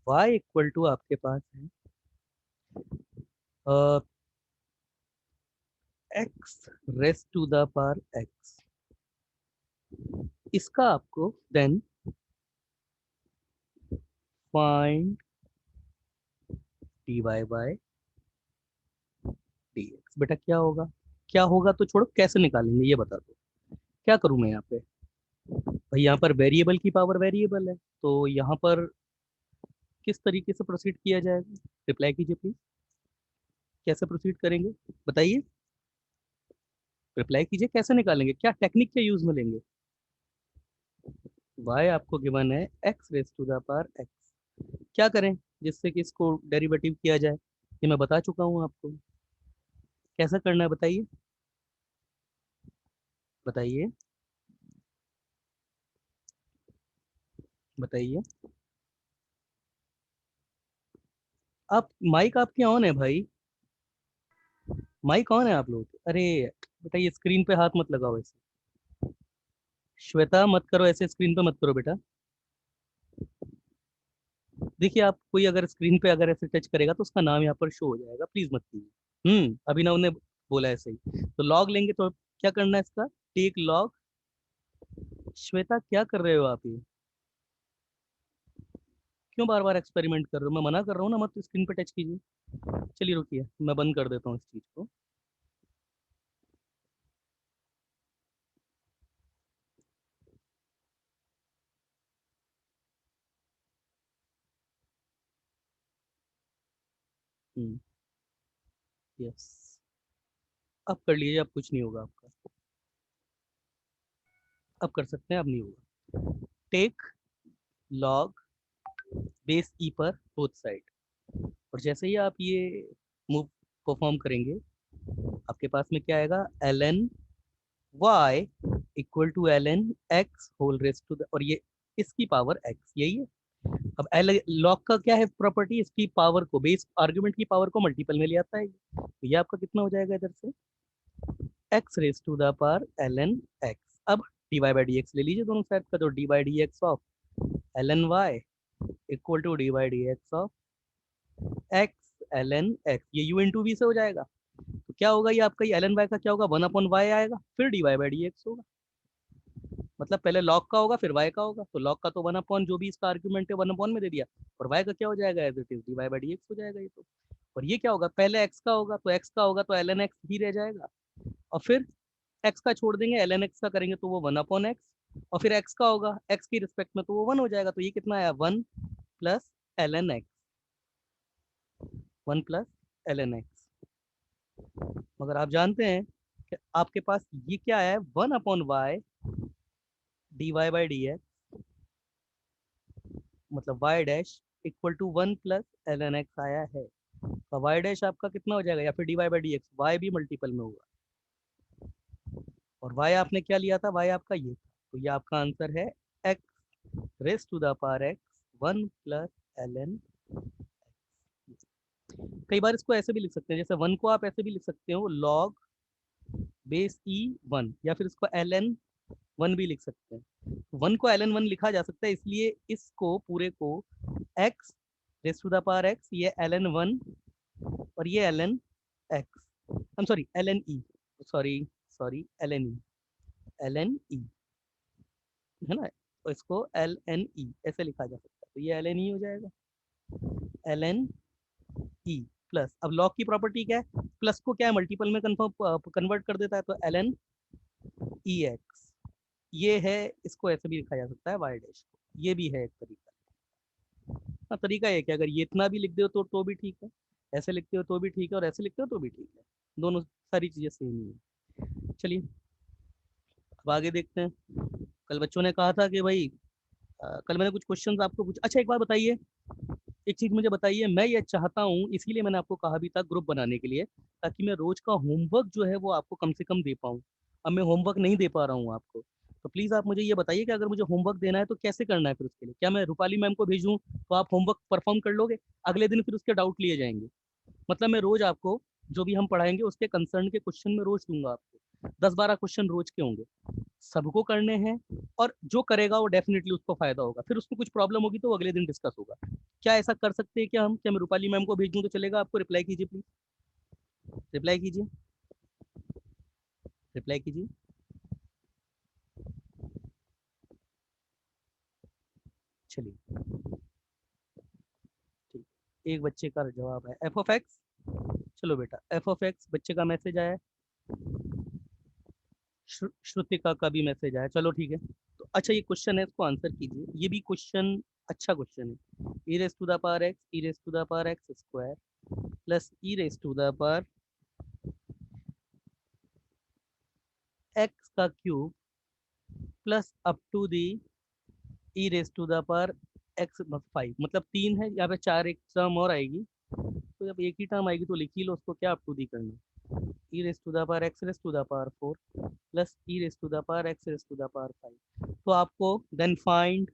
y equal to आपके पास है x raise to the power x। इसका आपको then find dy by dx। बेटा क्या होगा? क्या होगा तो छोड़ो, कैसे निकालेंगे ये बता दो। क्या करूं मैं यहाँ पे? भाई यहाँ पर वेरिएबल की पावर वेरिएबल है, तो यहाँ पर किस तरीके से प्रोसीड किया जाएगा? रिप्लाई कीजिए प्लीज। कैसे प्रोसीड करेंगे बताइए? रिप्लाई कीजिए, कैसे निकालेंगे, क्या टेक्निक के यूज में लेंगे? y आपको गिवन है x raise to the power x। क्या करें जिससे कि इसको डेरिवेटिव किया जाए? ये मैं बता चुका हूँ आपको। कैसा करना है बताइए? बताइए, बताइए। आप माइक आपके ऑन है भाई? माइक ऑन है आप लोग? अरे बेटा, ये स्क्रीन पे हाथ मत लगाओ ऐसे। श्वेता मत करो ऐसे, स्क्रीन पे मत करो बेटा। देखिए, आप कोई अगर स्क्रीन पे अगर ऐसे टच करेगा तो उसका नाम यहाँ पर शो हो जाएगा, प्लीज मत कीजिए। अभिनव ने बोला ऐसे ही। तो लॉग लेंगे तो क्या करना है इसका? Take log. श्वेता क्या कर रहे हो आप ये? क्यों बार बार एक्सपेरिमेंट कर रहे हो? मैं मना कर रहा हूँ ना, मत स्क्रीन पे टच कीजिए। चलिए रुकिए, मैं बंद कर देता हूँ इस चीज को। हम्म। यस। अब कर लीजिए, अब कुछ नहीं होगा आपका। अब कर सकते हैं, अब नहीं होगा। टेक लॉग बेस ई पर बोथ साइड। और जैसे ही आप ये मूव परफॉर्म करेंगे, आपके पास में क्या आएगा? L N Y equal to L N X whole raise to the, और ये इसकी पावर एक्स, यही है। अब एल लॉग का क्या है प्रॉपर्टी? इसकी पावर को, बेस आर्ग्यूमेंट की पावर को मल्टीपल में ले आता है। तो ये आपका कितना हो जाएगा इधर से? X raise to the power l N x. अब d Y by D x ले लीजिए दोनों साइड का, तो d by D x of l N Y equal to d by D x of x l N x. ये u into v से हो जाएगा। तो क्या होगा ये आपका? ये एल एन वाई का क्या होगा? वन अपॉन वाई आएगा, फिर D Y by D X होगा। मतलब पहले लॉग का होगा फिर वाई का होगा। तो लॉग का तो वन अपॉन जो भी इसका आर्ग्यूमेंट है वन अपॉन में दे दिया, और वाई का क्या हो जाएगा? As it is D Y by D X हो जाएगा ये तो। और ये क्या होगा? पहले एक्स का होगा, तो एक्स का होगा तो एल एन एक्स ही रह जाएगा। और फिर एक्स का छोड़ देंगे, एल एन एक्स का करेंगे तो वो वन अपॉन एक्स। और फिर एक्स का होगा एक्स की रिस्पेक्ट में, तो वो वन हो जाएगा। तो ये कितना आया? One plus L N X. One plus L N X. मगर आप जानते हैं कि आपके पास ये क्या है? One upon y d Y by D x, मतलब y dash equal to one plus L N x आया है। तो वाई डैश आपका कितना हो जाएगा? या फिर D Y by D x, Y भी मल्टीपल में होगा। और वाई आपने क्या लिया था? वाई आपका ये था। तो ये आपका आंसर है X raise to the power X one plus L N. कई बार इसको ऐसे भी लिख सकते हैं, जैसे वन को आप ऐसे भी लिख सकते हो, लॉग बेस ई वन, या फिर इसको एल एन वन भी लिख सकते हैं। वन को एल एन वन लिखा जा सकता है, इसलिए इसको पूरे को X raise to the power X, ये एल एन वन और ये L N X, I am sorry L N E, sorry sorry L N E, L N E है ना। तो इसको एल एन ई ऐसे लिखा जा सकता है, तो ये एल एन ई हो जाएगा। एल एन ई प्लस, अब लॉग की प्रॉपर्टी क्या है? प्लस को क्या है? मल्टीपल में कन्फर्म कन्वर्ट कर देता है, तो एल एन ई एक्स ये है। इसको ऐसे भी लिखा जा सकता है वाई डैश को, ये भी है एक तरीका। हाँ, तरीका ये कि अगर ये इतना भी लिख दो तो भी ठीक है, ऐसे लिखते हो तो भी ठीक है, और ऐसे लिखते हो तो भी ठीक है। दोनों सारी चीज़ें सेम ही है। चलिए अब आगे देखते हैं। कल बच्चों ने कहा था कि भाई कल मैंने कुछ क्वेश्चंस आपको पूछा। अच्छा एक बात बताइए, एक चीज़ मुझे बताइए। मैं ये चाहता हूँ, इसीलिए मैंने आपको कहा भी था ग्रुप बनाने के लिए, ताकि मैं रोज का होमवर्क जो है वो आपको कम से कम दे पाऊँ। अब मैं होमवर्क नहीं दे पा रहा हूँ आपको, तो प्लीज़ आप मुझे ये बताइए कि अगर मुझे होमवर्क देना है तो कैसे करना है? फिर उसके लिए क्या मैं रूपाली मैम को भेजूँ तो आप होमवर्क परफॉर्म कर लोगे? अगले दिन फिर उसके डाउट लिए जाएंगे। मतलब मैं रोज आपको जो भी हम पढ़ाएंगे उसके कंसर्न के क्वेश्चन में रोज दूंगा आपको। 10-12 क्वेश्चन रोज के होंगे, सबको करने हैं, और जो करेगा वो डेफिनेटली उसको फायदा होगा। फिर उसको कुछ प्रॉब्लम होगी तो अगले दिन डिस्कस होगा। क्या ऐसा कर सकते हैं क्या हम? क्या मैं रूपाली मैम को भेज दूं तो चलेगा? आपको रिप्लाई कीजिए प्लीज, रिप्लाई कीजिए, रिप्लाई कीजिए। चलिए ठीक, एक बच्चे का जवाब है एफ ऑफ एक्स। चलो बेटा, एफ ऑफ एक्स बच्चे का मैसेज आया, श्रुतिका का भी मैसेज आया। चलो ठीक है, तो अच्छा ये क्वेश्चन है, इसको आंसर कीजिए। ये भी क्वेश्चन अच्छा क्वेश्चन है। E raise to the power x, e raise to the power x square plus E raise to the power x का cube plus up to the e raise to the power x 5, मतलब 3 है यहाँ पे, 4 एक term और आएगी, तो जब एक ही टर्म आएगी तो लिख ही लो उसको, क्या अप टू दी करना। E raise to the power x raise to the power 4 plus E raise to the power x raise to the power 5। तो आपको then find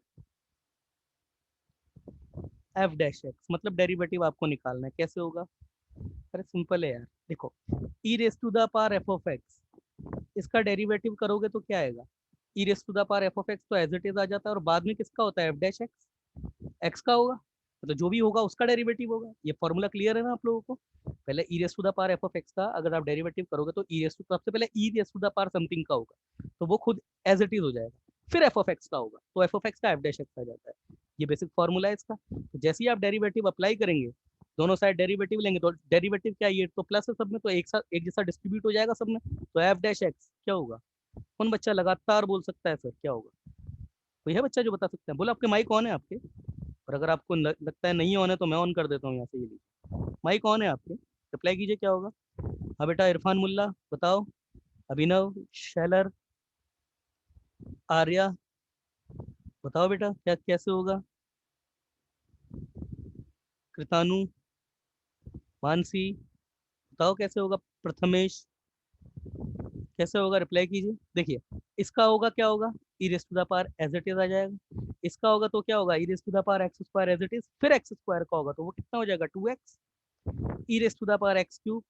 f dash x, मतलब डेरिवेटिव आपको निकालना है। कैसे होगा? अरे सिंपल है यार, देखो e raise to the power f of x, इसका डेरिवेटिव करोगे तो क्या आएगा? E raise to the power f of x तो एज इट इज आ जाता है, और बाद में किसका होता है? एफ डैश एक्स, एक्स का होगा, मतलब जो भी होगा उसका डेरिवेटिव होगा। ये फॉर्मूला क्लियर है ना आप लोगों को? पहले e raise to the power f of x का अगर आप डेरिवेटिव करोगे तो ई रेस टू, सबसे पहले e raise to the power something का होगा, तो वो खुद एज इट इज हो जाएगा। फिर एफ ऑफ एक्स का होगा, तो एफ ऑफ एक्स का एफ डैश एक्स आ जाता है। ये बेसिक फॉर्मूला है इसका। तो जैसे ही आप डेरिवेटिव अप्लाई करेंगे, दोनों साइड डेरिवेटिव लेंगे, तो डेरिवेटिव क्या, ये तो प्लस है सब में, तो एक साथ एक जैसा डिस्ट्रीब्यूट हो जाएगा सब में, तो एफ डैश एक्स क्या होगा? कौन बच्चा लगातार बोल सकता है सर क्या होगा? कोई है बच्चा जो बता सकता है? बोलो, आपके माइक ऑन है आपके, और अगर आपको लगता है नहीं ऑन है तो मैं ऑन कर देता हूँ यहाँ से। ये लीजिए, माइक ऑन है आपके, रिप्लाई कीजिए क्या होगा। हाँ बेटा, इरफान मुल्ला बताओ, अभिनव, शैलर, आर्या, बताओ बेटा क्या कैसे होगा? कृतानु, मानसी, बताओ कैसे होगा? प्रथमेश, कैसे होगा? रिप्लाई कीजिए। देखिए, इसका होगा क्या होगा? E raise to the power as it is आ जाएगा। इसका होगा तो क्या होगा? E raise to the power x square as it is, फिर एक्स स्क्वायर का होगा तो वो कितना हो जाएगा? 2x। E raise to the power x cube,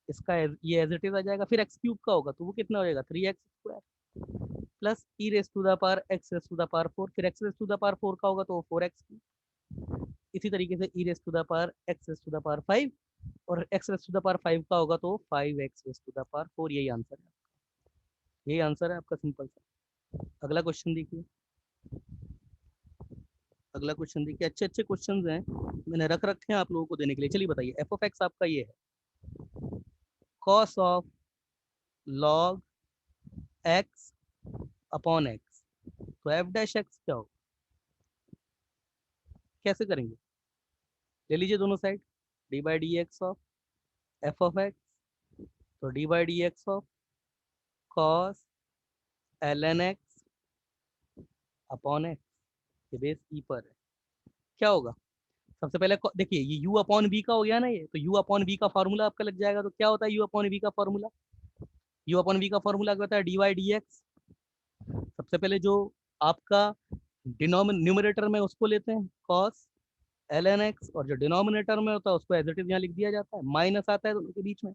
इसका ये एज इट इज आ जाएगा, फिर एक्स क्यूब का होगा तो वो कितना हो जाएगा? 3x square plus E raise to the power x raise to the power 4, फिर X raise to the power 4 का होगा तो वो 4x क्यूब। इसी तरीके से e raise to the power x raise to the power 5, और x raise to the power 5 का होगा तो 5x race to the power 4। यही आंसर है, यही आंसर है आपका, सिंपल सा। अगला क्वेश्चन देखिए, अगला क्वेश्चन देखिए, अच्छे अच्छे क्वेश्चंस हैं मैंने रख रखे हैं आप लोगों को देने के लिए। चलिए बताइए, एफ ऑफ एक्स आपका ये है, cos of log x upon x, तो एफ डैश एक्स क्या होगा? कैसे करेंगे? ले लीजिए दोनों side, d by D x of f of x, तो d by D x of cos l N x upon x, ये बेस ई पर है। क्या होगा? सबसे पहले देखिए, ये u अपॉन बी का हो गया ना, ये तो u अपॉन बी का फॉर्मूला आपका लग जाएगा। तो क्या होता है u अपॉन बी का फॉर्मूला? u अपॉन बी का फॉर्मूला क्या होता है? D y d x. सबसे पहले जो आपका न्यूमरेटर में उसको लेते हैं कॉस एल एन एक्स, और जो डिनोमिनेटर में होता है उसको एज इट इज यहाँ लिख दिया जाता है, माइनस आता है दोनों के बीच में,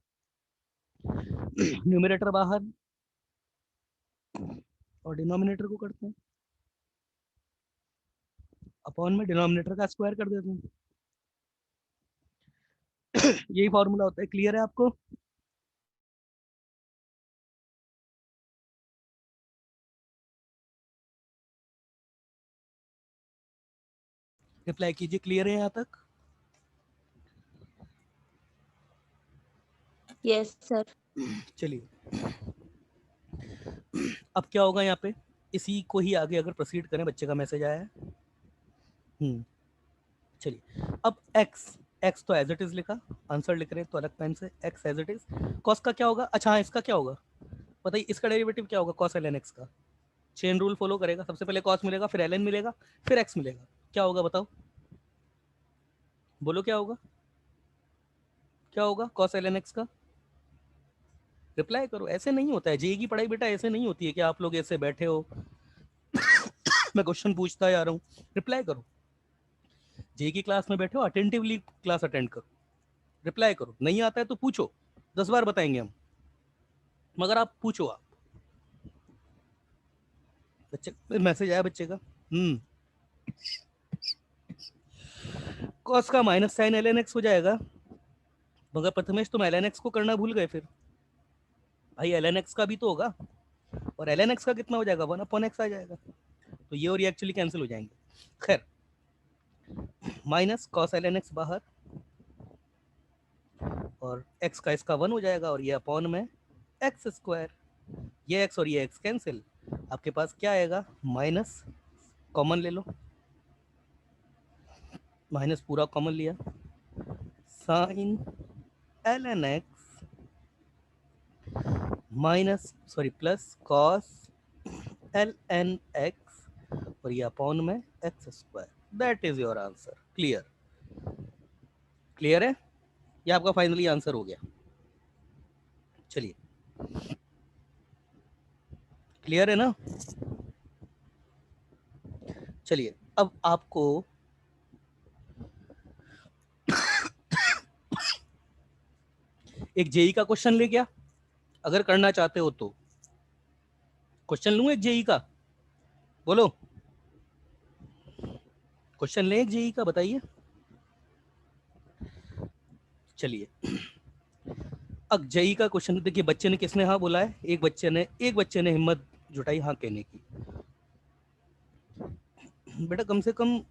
न्यूमरेटर बाहर और डिनोमिनेटर को करते हैं अपॉन में, डिनोमिनेटर का स्क्वायर कर देते हैं। यही फॉर्मूला होता है। क्लियर है आपको? रिप्लाई कीजिए, क्लियर है यहाँ तक? Yes sir. चलिए, अब क्या होगा यहाँ पे, इसी को ही आगे अगर प्रोसीड करें, बच्चे का मैसेज आया है। चलिए, अब x, x तो एज इट इज लिखा, आंसर लिख रहे हैं तो अलग पेन से, x as it is. Cos का क्या होगा? अच्छा हाँ, इसका क्या होगा बताइए, इसका डेरिवेटिव क्या होगा? कॉस एल एन एक्स का चेन रूल फॉलो करेगा, सबसे पहले कॉस मिलेगा, फिर एल एन मिलेगा, फिर एक्स मिलेगा। क्या होगा बताओ, बोलो क्या होगा? क्या होगा कॉस एल एन एक्स का? रिप्लाई करो, ऐसे नहीं होता है जेई की पढ़ाई बेटा, ऐसे नहीं होती है कि आप लोग ऐसे बैठे हो मैं क्वेश्चन पूछता जा रहा हूँ। रिप्लाई करो, जेई की क्लास में बैठे हो, अटेंटिवली क्लास अटेंड करो, रिप्लाई करो। नहीं आता है तो पूछो, 10 बार बताएंगे हम, मगर आप पूछो। आप बच्चे मैसेज आया बच्चे का। कॉस का minus sine l N x हो जाएगा, मगर प्रथमेश तुम एल एन एक्स को करना भूल गए। फिर भाई एल एन एक्स का भी तो होगा, और एल एन एक्स का कितना हो जाएगा, 1/x आ जाएगा, तो ये और ये एक्चुअली कैंसिल हो जाएंगे। खैर, minus cos l N x बाहर, और x का इसका 1 हो जाएगा, और ये अपॉन में एक्स स्क्वायर, ये x और ये x कैंसिल, आपके पास क्या आएगा, माइनस कॉमन ले लो, माइनस पूरा कॉमन लिया, sine l N x minus sorry plus cos l N x, और ये अपॉन में x square. That is your answer. Clear? Clear है? ये आपका फाइनली आंसर हो गया। चलिए, क्लियर है ना? चलिए, अब आपको एक जेई का क्वेश्चन ले गया, अगर करना चाहते हो तो क्वेश्चन लूं एक जेई का, बोलो क्वेश्चन ले एक जेई का, बताइए। चलिए, अब जेई का क्वेश्चन देखिए, बच्चे ने किसने हाँ बोला है, एक बच्चे ने हिम्मत जुटाई हाँ कहने की। बेटा कम से कम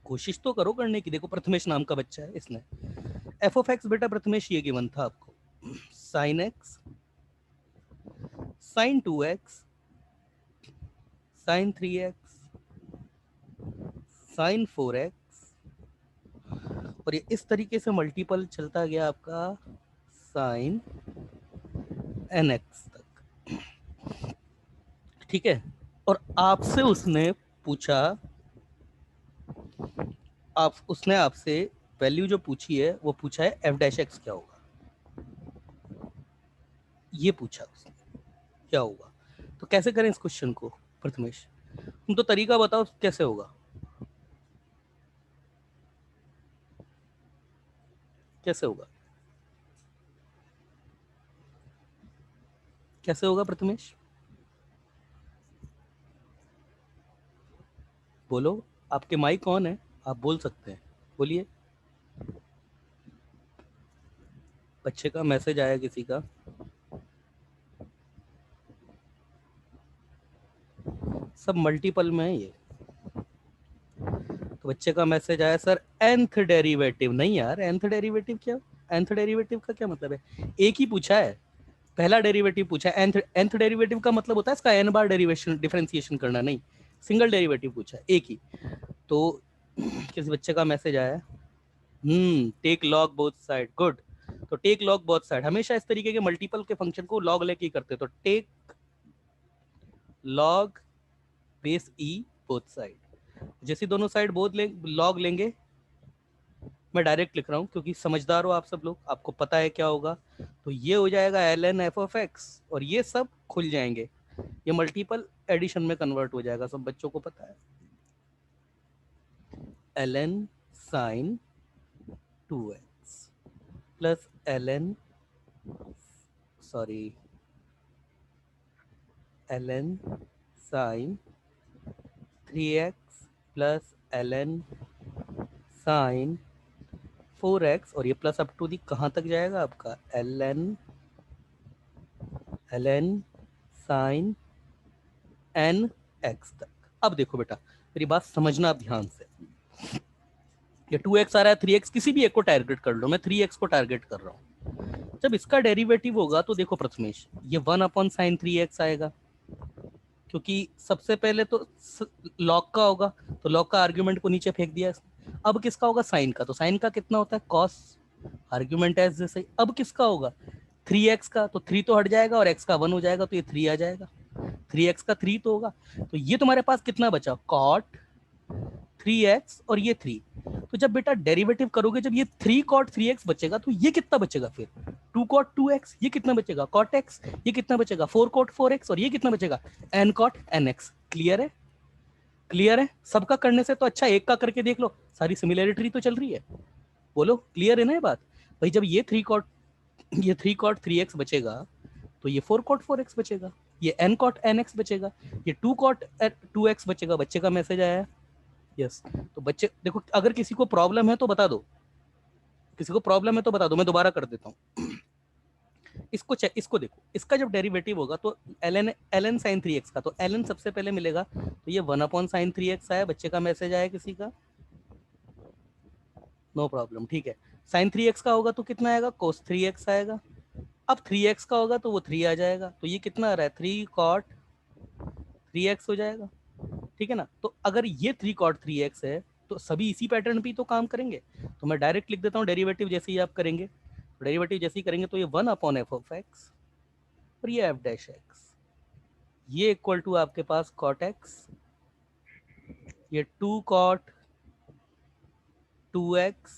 कोशिश तो करो करने की। देखो प्रथमेश नाम का बच्चा है, इसने एफ ऑफ एक्स, बेटा प्रथमेश ये गिवन था आपको, sine x sine 2x sine 3x sine 4x, और ये इस तरीके से मल्टीपल चलता गया आपका साइन एन एक्स तक, ठीक है। और आपसे उसने पूछा, उसने आपसे वैल्यू जो पूछी है वो पूछा है एफ डैश एक्स क्या होगा, ये पूछा उसने क्या होगा। तो कैसे करें इस क्वेश्चन को प्रथमेश, तुम तो तरीका बताओ कैसे होगा, कैसे होगा, कैसे होगा प्रथमेश, बोलो। आपके माइक ऑन है, आप बोल सकते हैं, बोलिए। बच्चे का मैसेज आया किसी का, सब मल्टीपल में है ये। तो बच्चे का मैसेज आया सर nth डेरिवेटिव, नहीं यार nth डेरिवेटिव क्या, nth डेरिवेटिव का क्या मतलब है, एक ही पूछा है, पहला डेरिवेटिव पूछा है। nth डेरिवेटिव का मतलब होता है इसका n बार डेरिवेशन डिफरेंशिएशन करना, नहीं सिंगल डेरिवेटिव पूछा है, एक ही। तो किसी बच्चे का मैसेज आया, take log both side, good. तो टेक लॉग बोथ साइड, हमेशा इस तरीके के मल्टीपल के फंक्शन को लॉग लेके ही करते, तो टेक लॉग बेस ई बोथ साइड, जैसे दोनों साइड बोथ लॉग लेंगे, मैं डायरेक्ट लिख रहा हूँ क्योंकि समझदार हो आप सब लोग, आपको पता है क्या होगा, तो ये हो जाएगा l n f of x, और ये सब खुल जाएंगे, ये मल्टीपल एडिशन में कन्वर्ट हो जाएगा, सब बच्चों को पता है। L n sine 2x plus L n sorry L n sine 3x plus L n sine 4x, और ये प्लस अप टू दी कहाँ तक जाएगा आपका, l n sine n x तक। अब देखो बेटा मेरी बात समझना आप ध्यान से, ये 2x आ रहा है, 3x, किसी भी एक को टारगेट कर लो, मैं 3x को टारगेट कर रहा हूँ। जब इसका डेरिवेटिव होगा तो देखो प्रथमेश, ये 1/sin 3x आएगा, क्योंकि सबसे पहले तो लॉग का होगा, तो लॉग का आर्ग्यूमेंट को नीचे फेंक दिया। अब किसका होगा, साइन का, तो साइन का कितना होता है कॉस, आर्ग्यूमेंट एज जैसे। अब किसका होगा 3x का, तो 3 तो हट जाएगा और x का 1 हो जाएगा, तो ये 3 आ जाएगा, 3x का 3 तो होगा, तो ये तुम्हारे पास कितना बचा, कॉट 3x और ये 3। तो जब बेटा डेरिवेटिव करोगे, जब ये 3 कॉट 3x बचेगा, तो ये कितना बचेगा फिर, 2 कॉट 2x, ये कितना बचेगा कॉट x, ये कितना बचेगा 4 कॉट 4x, और ये कितना बचेगा n कॉट nx। क्लियर है? क्लियर है? सबका करने से तो अच्छा एक का करके देख लो, सारी सिमिलरिटी तो चल रही है, बोलो क्लियर है ना ये बात। भाई जब ये 3 कॉट 3x बचेगा, तो ये 4 कॉट 4x बचेगा, ये n cot nx बचेगा, ये 2 cot 2x बचेगा। बच्चे का मैसेज आया है, यस। तो बच्चे देखो, अगर किसी को प्रॉब्लम है तो बता दो, किसी को प्रॉब्लम है तो बता दो, मैं दोबारा कर देता हूँ। इसको चेक, इसको देखो, इसका जब डेरिवेटिव होगा तो ln sin 3x का, तो ln सबसे पहले मिलेगा, तो ये 1/sin 3x आया। बच्चे का मैसेज आया किसी का, नो प्रॉब्लम, ठीक है। sin 3x का होगा तो कितना आएगा, cos 3x आएगा। अब 3x का होगा तो वो 3 आ जाएगा, तो ये कितना आ रहा है, 3 cot 3x हो जाएगा, ठीक है ना। तो अगर ये 3 cot 3x है तो सभी इसी पैटर्न पे तो काम करेंगे। तो मैं डायरेक्ट लिख देता हूँ डेरिवेटिव जैसे ही आप करेंगे, डेरिवेटिव जैसे ही करेंगे तो ये 1/f(x) और ये f'(x), ये इक्वल टू आपके पास cot x, ये 2 cot 2x,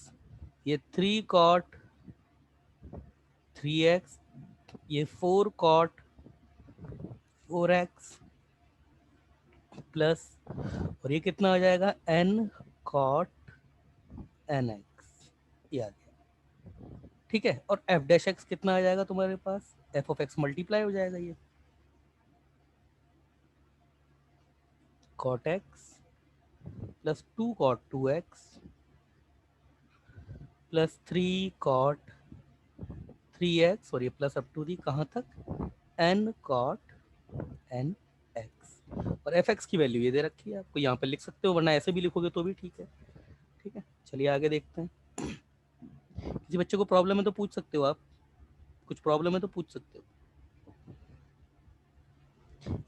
ये 3 cot 3x, ये 4 cot 4x प्लस, और ये कितना हो जाएगा, n cot nx, ये आ गया, ठीक है। और f'(x) कितना आ जाएगा तुम्हारे पास, f(x) मल्टीप्लाई हो जाएगा, ये cot x plus 2 cot 2x plus 3 cot 3x, और ये प्लस अप टू दी कहाँ तक, n cot nx। और f(x) की वैल्यू ये दे रखी है, आपको यहाँ पे लिख सकते हो, वरना ऐसे भी लिखोगे तो भी ठीक है, ठीक है। चलिए आगे देखते हैं। किसी बच्चे को प्रॉब्लम है तो पूछ सकते हो आप, कुछ प्रॉब्लम है तो पूछ सकते हो।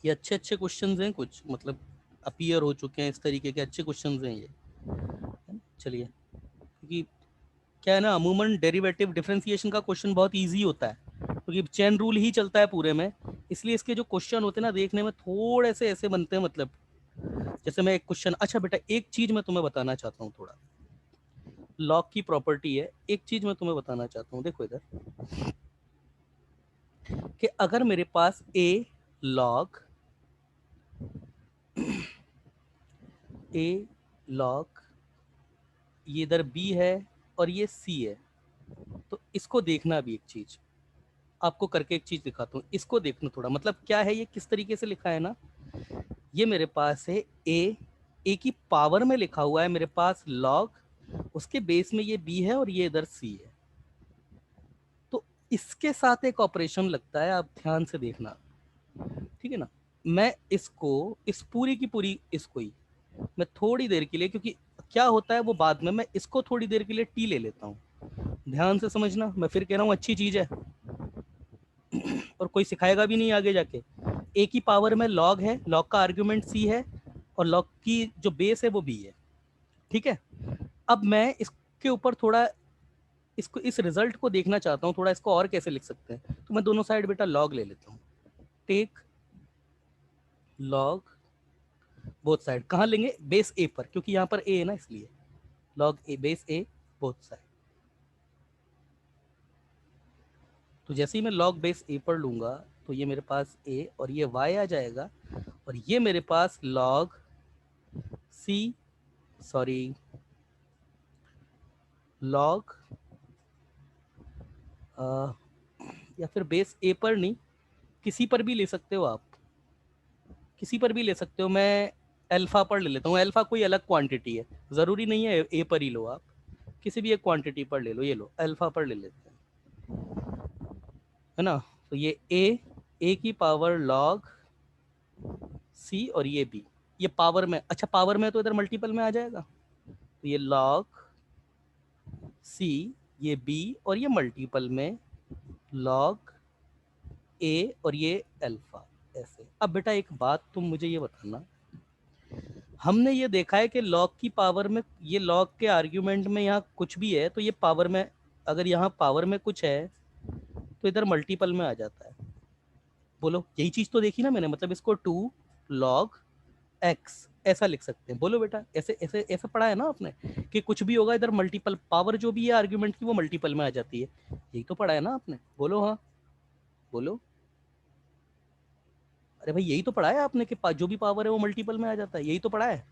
ये अच्छे अच्छे क्वेश्चंस हैं, कुछ मतलब अपीयर हो चुके हैं, इस तरीके के अच्छे क्वेश्चंस हैं ये, है ना? चलिए, क्योंकि क्या है ना, अमूमन डेरिवेटिव डिफरेंशिएशन का क्वेश्चन बहुत इजी होता है, क्योंकि चेन रूल ही चलता है पूरे में, इसलिए इसके जो क्वेश्चन होते हैं ना, देखने में थोड़े से ऐसे बनते हैं, मतलब जैसे मैं एक क्वेश्चन, अच्छा बेटा एक चीज मैं तुम्हें बताना चाहता हूँ, थोड़ा लॉग की प्रॉपर्टी है, एक चीज मैं तुम्हें बताना चाहता हूँ, देखो इधर, कि अगर मेरे पास a log ये इधर b है और ये c है, तो इसको देखना भी, एक चीज आपको करके एक चीज दिखाता हूँ, इसको देखना थोड़ा, मतलब क्या है ये, किस तरीके से लिखा है ना, ये मेरे पास है a की पावर में लिखा हुआ है मेरे पास log, उसके बेस में ये b है और ये इधर c है, तो इसके साथ एक ऑपरेशन लगता है, आप ध्यान से देखना, ठीक है ना। मैं इसको, इस पूरी की पूरी इसको ही मैं थोड़ी देर के लिए, क्योंकि क्या होता है वो बाद में, मैं इसको थोड़ी देर के लिए टी ले लेता हूँ, ध्यान से समझना, मैं फिर कह रहा हूँ अच्छी चीज है और कोई सिखाएगा भी नहीं आगे जाके। ए की पावर में लॉग है, लॉग का आर्ग्यूमेंट सी है और लॉग की जो बेस है वो बी है, ठीक है। अब मैं इसके ऊपर थोड़ा इसको, इस रिजल्ट को देखना चाहता हूँ थोड़ा, इसको और कैसे लिख सकते हैं, तो मैं दोनों साइड बेटा लॉग ले लेता हूँ, टेक लॉग बोथ साइड, कहाँ लेंगे, बेस ए पर, क्योंकि यहाँ पर ए है ना, इसलिए log A base A both side. तो जैसे ही मैं लॉग बेस ए पर लूंगा तो ये मेरे पास a और ये y आ जाएगा, और ये मेरे पास लॉग c, सॉरी लॉग या फिर बेस a पर नहीं, किसी पर भी ले सकते हो आप, किसी पर भी ले सकते हो, मैं अल्फा पर ले लेता हूँ, अल्फा कोई अलग क्वांटिटी है, ज़रूरी नहीं है ए पर ही लो आप, किसी भी एक क्वांटिटी पर ले लो, ये लो अल्फा पर ले लेते हैं, है ना। तो ये ए की पावर लॉग सी और ये बी, ये पावर में, अच्छा पावर में तो इधर मल्टीपल में आ जाएगा, तो ये लॉग सी, ये बी, और ये मल्टीपल में लॉग ए और ये अल्फा, ऐसे। अब बेटा एक बात तुम मुझे ये बताना, हमने ये देखा है कि लॉग की पावर में, ये लॉग के आर्ग्यूमेंट में यहाँ कुछ भी है तो ये पावर में, अगर यहाँ पावर में कुछ है तो इधर मल्टीपल में आ जाता है, बोलो यही चीज तो देखी ना मैंने, मतलब इसको 2 log x ऐसा लिख सकते हैं, बोलो बेटा, ऐसे ऐसे ऐसा पढ़ा है ना आपने, कि कुछ भी होगा इधर मल्टीपल, पावर जो भी है आर्ग्यूमेंट की वो मल्टीपल में आ जाती है, यही तो पढ़ा है ना आपने, बोलो हाँ, बोलो, अरे भाई यही तो पढ़ा है आपने कि जो भी पावर है वो मल्टीपल में आ जाता है, यही तो पढ़ा है,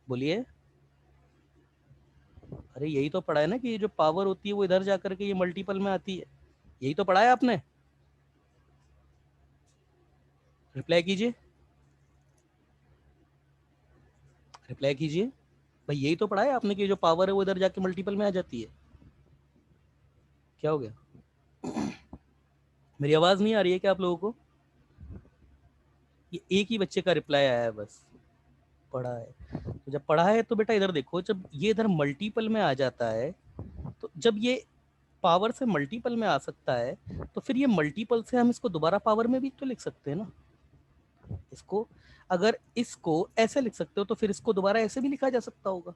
बोलिए, अरे यही तो पढ़ा है ना कि ये जो पावर होती है वो इधर जाकर के ये मल्टीपल में आती है, यही तो पढ़ा है आपने, रिप्लाई कीजिए, रिप्लाई कीजिए भाई। यही तो पढ़ा है आपने कि जो पावर है वो इधर जाके मल्टीपल में आ जाती है। क्या हो गया? मेरी आवाज नहीं आ रही है क्या आप लोगों को? ये एक ही बच्चे का रिप्लाई आया है बस, पढ़ा है। तो जब पढ़ा है तो बेटा इधर देखो, जब ये इधर मल्टीपल में आ जाता है, तो जब ये पावर से मल्टीपल में आ सकता है, तो फिर ये मल्टीपल से हम इसको दोबारा पावर में भी तो लिख सकते हैं ना। इसको अगर इसको ऐसे लिख सकते हो तो फिर इसको दोबारा ऐसे भी लिखा जा सकता होगा।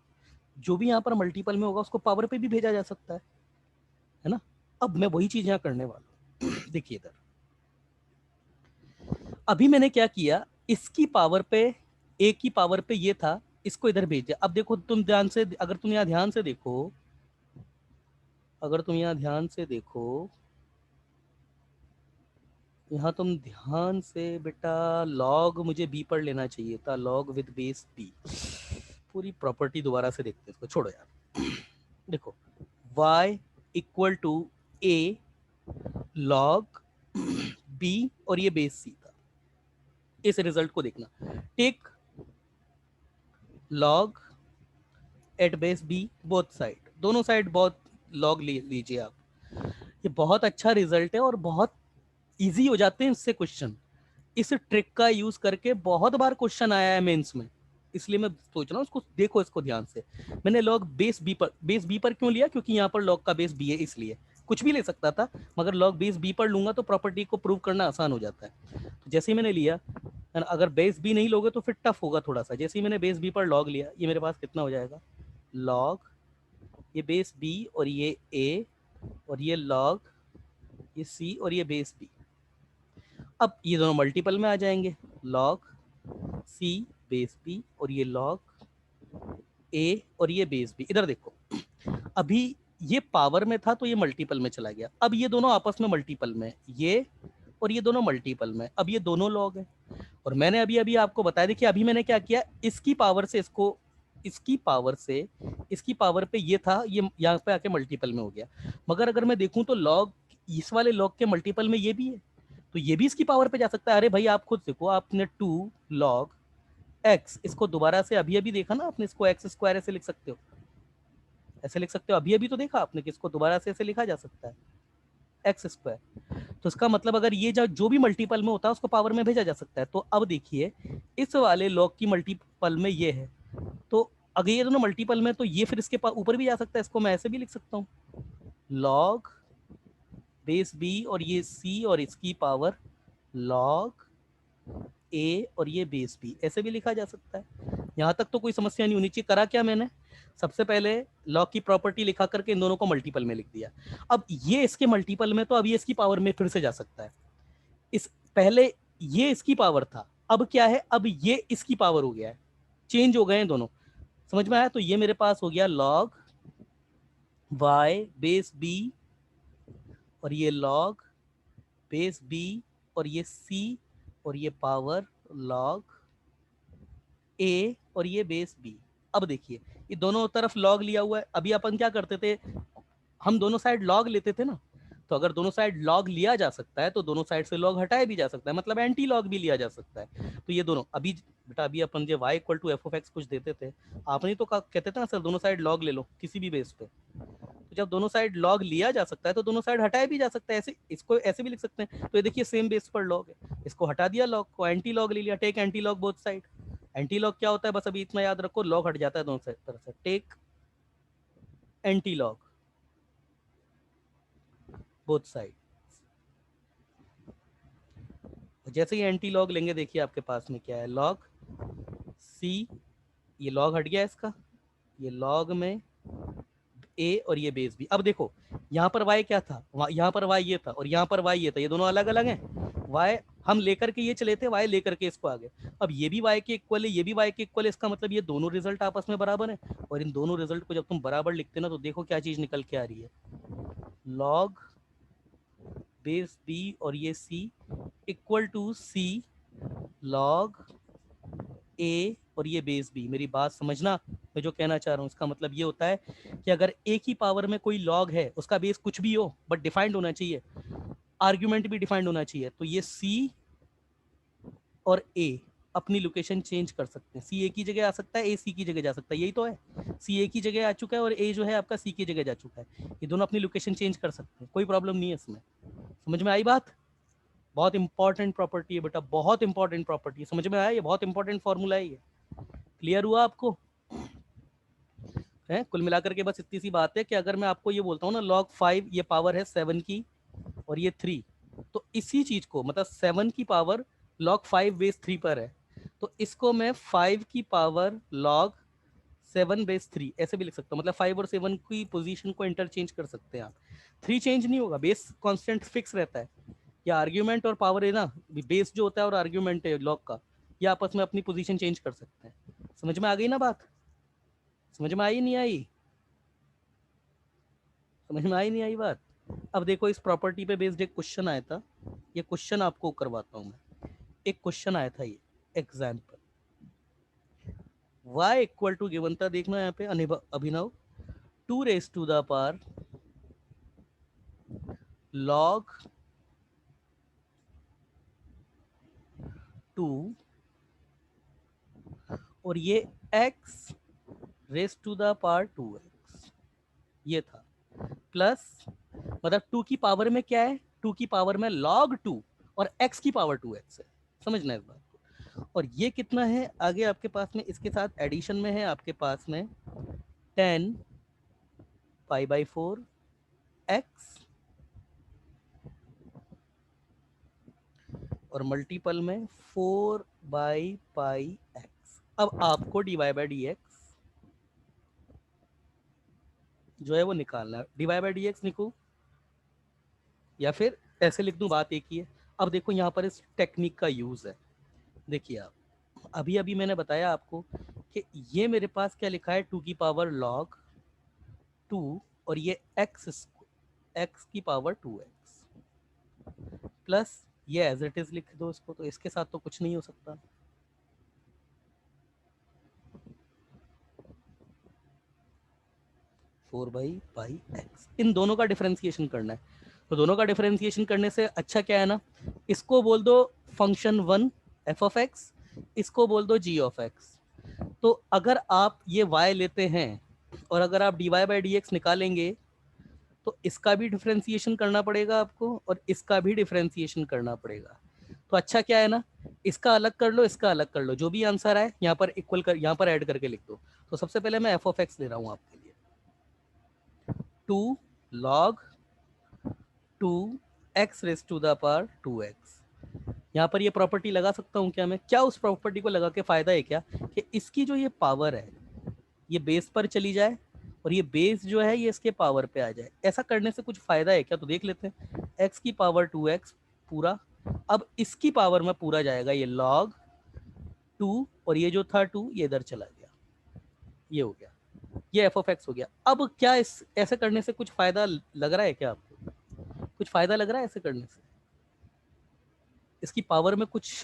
जो भी यहाँ पर मल्टीपल में होगा उसको पावर पे भी भेजा जा सकता है ना। अब मैं वही चीज यहाँ करने वाला हूँ। देखिए इधर अभी मैंने क्या किया, इसकी पावर पे, ए की पावर पे ये था, इसको इधर भेज दिया। अब देखो तुम ध्यान से, अगर तुम यहाँ ध्यान से देखो, अगर तुम यहाँ ध्यान से देखो, यहाँ तुम ध्यान से बेटा, लॉग मुझे बी पर लेना चाहिए था, लॉग विद बेस बी। पूरी प्रॉपर्टी दोबारा से देखते हैं इसको, छोड़ो यार। देखो y equal to a log b और ये बेस सी था। इस रिजल्ट को देखना, take log at base b both side, दोनों साइड बहुत लॉग लीजिए आप। ये बहुत अच्छा रिजल्ट है और बहुत इजी हो जाते हैं इससे क्वेश्चन। इस ट्रिक का यूज करके बहुत बार क्वेश्चन आया है मेंस में, इसलिए मैं सोच रहा हूँ उसको देखो, इसको ध्यान से। मैंने लॉग बेस बी पर क्यों लिया, क्योंकि यहाँ पर लॉग का बेस बी है, इसलिए कुछ भी ले सकता था, मगर लॉग बेस बी पर लूंगा तो प्रॉपर्टी को प्रूव करना आसान हो जाता है। तो जैसे ही मैंने लिया, अगर बेस बी नहीं लोगे तो फिर टफ होगा थोड़ा सा। जैसे ही मैंने बेस बी पर लॉग लिया, ये मेरे पास कितना हो जाएगा, लॉग ये बेस बी और ये ए और ये लॉग ये सी और ये बेस बी। अब ये दोनों मल्टीपल में आ जाएंगे, लॉग सी बेस बी और ये लॉग ए और ये बेस बी। इधर देखो, अभी ये पावर में था तो ये मल्टीपल में चला गया। अब ये दोनों आपस में मल्टीपल में, ये और ये दोनों मल्टीपल में, अब ये दोनों लॉग है। और मैंने अभी अभी आपको बताया, देखिए अभी मैंने क्या किया, इसकी पावर से इसको, इसकी पावर से इसकी पावर पे ये था, ये यहाँ पे आके मल्टीपल में हो गया। मगर अगर मैं देखूं तो लॉग, इस वाले लॉग के मल्टीपल में ये भी है, तो ये भी इसकी पावर पे जा सकता है। अरे भाई आप खुद देखो, आपने 2 लॉग एक्स, इसको दोबारा से अभी अभी देखा ना आपने, इसको एक्स स्क्वायर ऐसे लिख सकते हो, ऐसे लिख सकते हो। अभी अभी तो देखा आपने कि इसको दोबारा से ऐसे लिखा जा सकता है, एक्स स्क्वायर। तो इसका मतलब अगर ये जो भी मल्टीपल में होता है उसको पावर में भेजा जा सकता है। तो अब देखिए, इस वाले लॉग की मल्टीपल में ये है, तो अगर ये दोनों मल्टीपल में, तो ये फिर इसके ऊपर भी जा सकता है। इसको मैं ऐसे भी लिख सकता हूँ, लॉग बेस बी और ये सी और इसकी पावर लॉग ए और ये बेस बी, ऐसे भी लिखा जा सकता है। यहाँ तक तो कोई समस्या नहीं होनी चाहिए। करा क्या मैंने, सबसे पहले लॉग की प्रॉपर्टी लिखा करके इन दोनों को मल्टीपल में लिख दिया। अब ये इसके मल्टीपल में, तो अब ये इसकी पावर में फिर से जा सकता है। इस पहले ये इसकी पावर था, अब क्या है, अब ये इसकी पावर हो गया है, चेंज हो गए हैं दोनों। समझ में आया? तो ये मेरे पास हो गया लॉग वाई बेस बी और ये लॉग बेस बी और ये सी और ये पावर लॉग ए और ये बेस बी। अब देखिए, ये दोनों तरफ लॉग लिया हुआ है। अभी अपन क्या करते थे, हम दोनों साइड लॉग लेते थे ना। तो अगर दोनों साइड लॉग लिया जा सकता है तो दोनों साइड से लॉग हटाया भी जा सकता है, मतलब एंटी लॉग भी लिया जा सकता है। तो ये दोनों अभी बेटा, अभी अपन जो y equal to f of x कुछ देते थे, आपने तो कहते थे ना सर दोनों साइड लॉग ले लो किसी भी बेस पे। तो जब दोनों साइड लॉग लिया जा सकता है तो दोनों साइड हटाया भी जा सकता है, ऐसे इसको ऐसे भी लिख सकते हैं। तो ये देखिए सेम बेस पर लॉग है, इसको हटा दिया, लॉग को एंटी लॉग ले लिया, take anti log both side. Anti log क्या होता है, बस अभी इतना याद रखो, लॉग हट जाता है दोनों तरफ से, take anti log both side. जैसे ही एंटी लॉग लेंगे, देखिए आपके पास में क्या है, लॉग सी, ये लॉग हट गया इसका, ये लॉग में ए और ये बेस बी। अब देखो यहाँ पर y क्या था, यहाँ पर y ये था और यहाँ पर y ये था, ये दोनों अलग अलग हैं। y हम लेकर के ये चले थे, y लेकर के इसको आगे। अब ये भी y के इक्वल है, ये भी y के इक्वल है, इसका मतलब ये दोनों रिजल्ट आपस में बराबर है। और इन दोनों रिजल्ट को जब तुम बराबर लिखते ना, तो देखो क्या चीज निकल के आ रही है, लॉग बेस b और ये c equal to c log a और ये बेस बी। मेरी बात समझना, मैं जो कहना चाह रहा हूँ, इसका मतलब ये होता है कि अगर एक ही पावर में कोई लॉग है, उसका बेस कुछ भी हो बट डिफाइंड होना चाहिए, आर्ग्यूमेंट भी डिफाइंड होना चाहिए। तो ये सी और ए अपनी लोकेशन चेंज कर सकते हैं। सी ए की जगह आ सकता है, ए सी की जगह जा सकता है, यही तो है। सी ए की जगह आ चुका है और ए जो है आपका सी की जगह जा चुका है, ये दोनों अपनी लोकेशन चेंज कर सकते हैं, कोई प्रॉब्लम नहीं है इसमें। समझ में आई बात? बहुत इंपॉर्टेंट प्रॉपर्टी है बेटा, बहुत इंपॉर्टेंट प्रॉपर्टी है, समझ में आया? ये बहुत इंपॉर्टेंट फॉर्मूला है ये। क्लियर हुआ आपको? है कुल मिलाकर के बस इतनी सी बात है कि अगर मैं आपको ये बोलता हूँ ना log 5 ये पावर है 7 की और ये 3, तो इसी चीज को मतलब 7 की पावर log 5 बेस 3 पर है, तो इसको मैं 5 की पावर log 7 बेस 3 ऐसे भी लिख सकता हूँ। मतलब 5 और 7 की पोजीशन को इंटरचेंज कर सकते हैं आप। 3 चेंज नहीं होगा, बेस कांस्टेंट फिक्स रहता है। या आर्ग्यूमेंट और पावर है ना, बेस जो होता है और आर्ग्यूमेंट है लॉग का, ये आपस में अपनी पोजीशन चेंज कर सकते हैं। समझ में आ गई ना बात? समझ में आई नहीं आई? समझ में आई नहीं आई बात? अब देखो इस प्रॉपर्टी पे बेस्ड एक क्वेश्चन आया था, ये क्वेश्चन आपको करवाता हूँ मैं। एक क्वेश्चन आया था ये example, y equal to given था, देखना यहाँ पे Abhinav 2 raise to the power log 2 और ये x raise to the power 2x, ये था प्लस मतलब 2 की पावर में क्या है, 2 की पावर में log 2 और x की पावर 2x है। समझना इस बात को। और ये कितना है आगे आपके पास में, इसके साथ एडिशन में है आपके पास में 10 पाई बाई 4 x और मल्टीपल में 4 बाई पाई x। अब आपको dy बाई डी एक्स जो है वो निकालना है। dy बाई डी एक्स लिखूं या फिर ऐसे लिख दूं, बात एक ही है। अब देखो यहाँ पर इस टेक्निक का यूज है। देखिए आप अभी अभी मैंने बताया आपको कि ये मेरे पास क्या लिखा है, 2 की पावर log 2 और ये x की पावर 2x प्लस ये एज इट इज लिख दो इसको, तो इसके साथ तो कुछ नहीं हो सकता। फोर बाई पाई एक्स, इन दोनों का डिफरेंशिएशन करना है। तो दोनों का डिफरेंशिएशन करने से अच्छा क्या है ना, इसको बोल दो फंक्शन 1 एफ ऑफ एक्स, इसको बोल दो जी ऑफ एक्स। तो अगर आप ये y लेते हैं और अगर आप dy बाई डी एक्स निकालेंगे तो इसका भी डिफरेंशिएशन करना पड़ेगा आपको और इसका भी डिफरेंशिएशन करना पड़ेगा। तो अच्छा क्या है ना, इसका अलग कर लो, इसका अलग कर लो, जो भी आंसर आए यहाँ पर इक्वल कर, यहाँ पर ऐड करके लिख दो। तो सबसे पहले मैं एफ ऑफ एक्स ले रहा हूँ आपके लिए, 2 log 2 x raise to the power 2x। यहाँ पर ये प्रॉपर्टी लगा सकता हूँ क्या मैं? क्या उस प्रॉपर्टी को लगा के फायदा है क्या कि इसकी जो ये पावर है ये बेस पर चली जाए और ये बेस जो है ये इसके पावर पे आ जाए। ऐसा करने से कुछ फायदा है क्या? तो देख लेते हैं। x की पावर 2x पूरा, अब इसकी पावर में पूरा जाएगा ये log 2 और ये जो था 2 ये इधर चला गया, ये हो गया, ये एफ ऑफ एक्स हो गया। अब क्या इस ऐसे करने से कुछ फायदा लग रहा है क्या आपको? कुछ फायदा लग रहा है ऐसे करने से? इसकी पावर में कुछ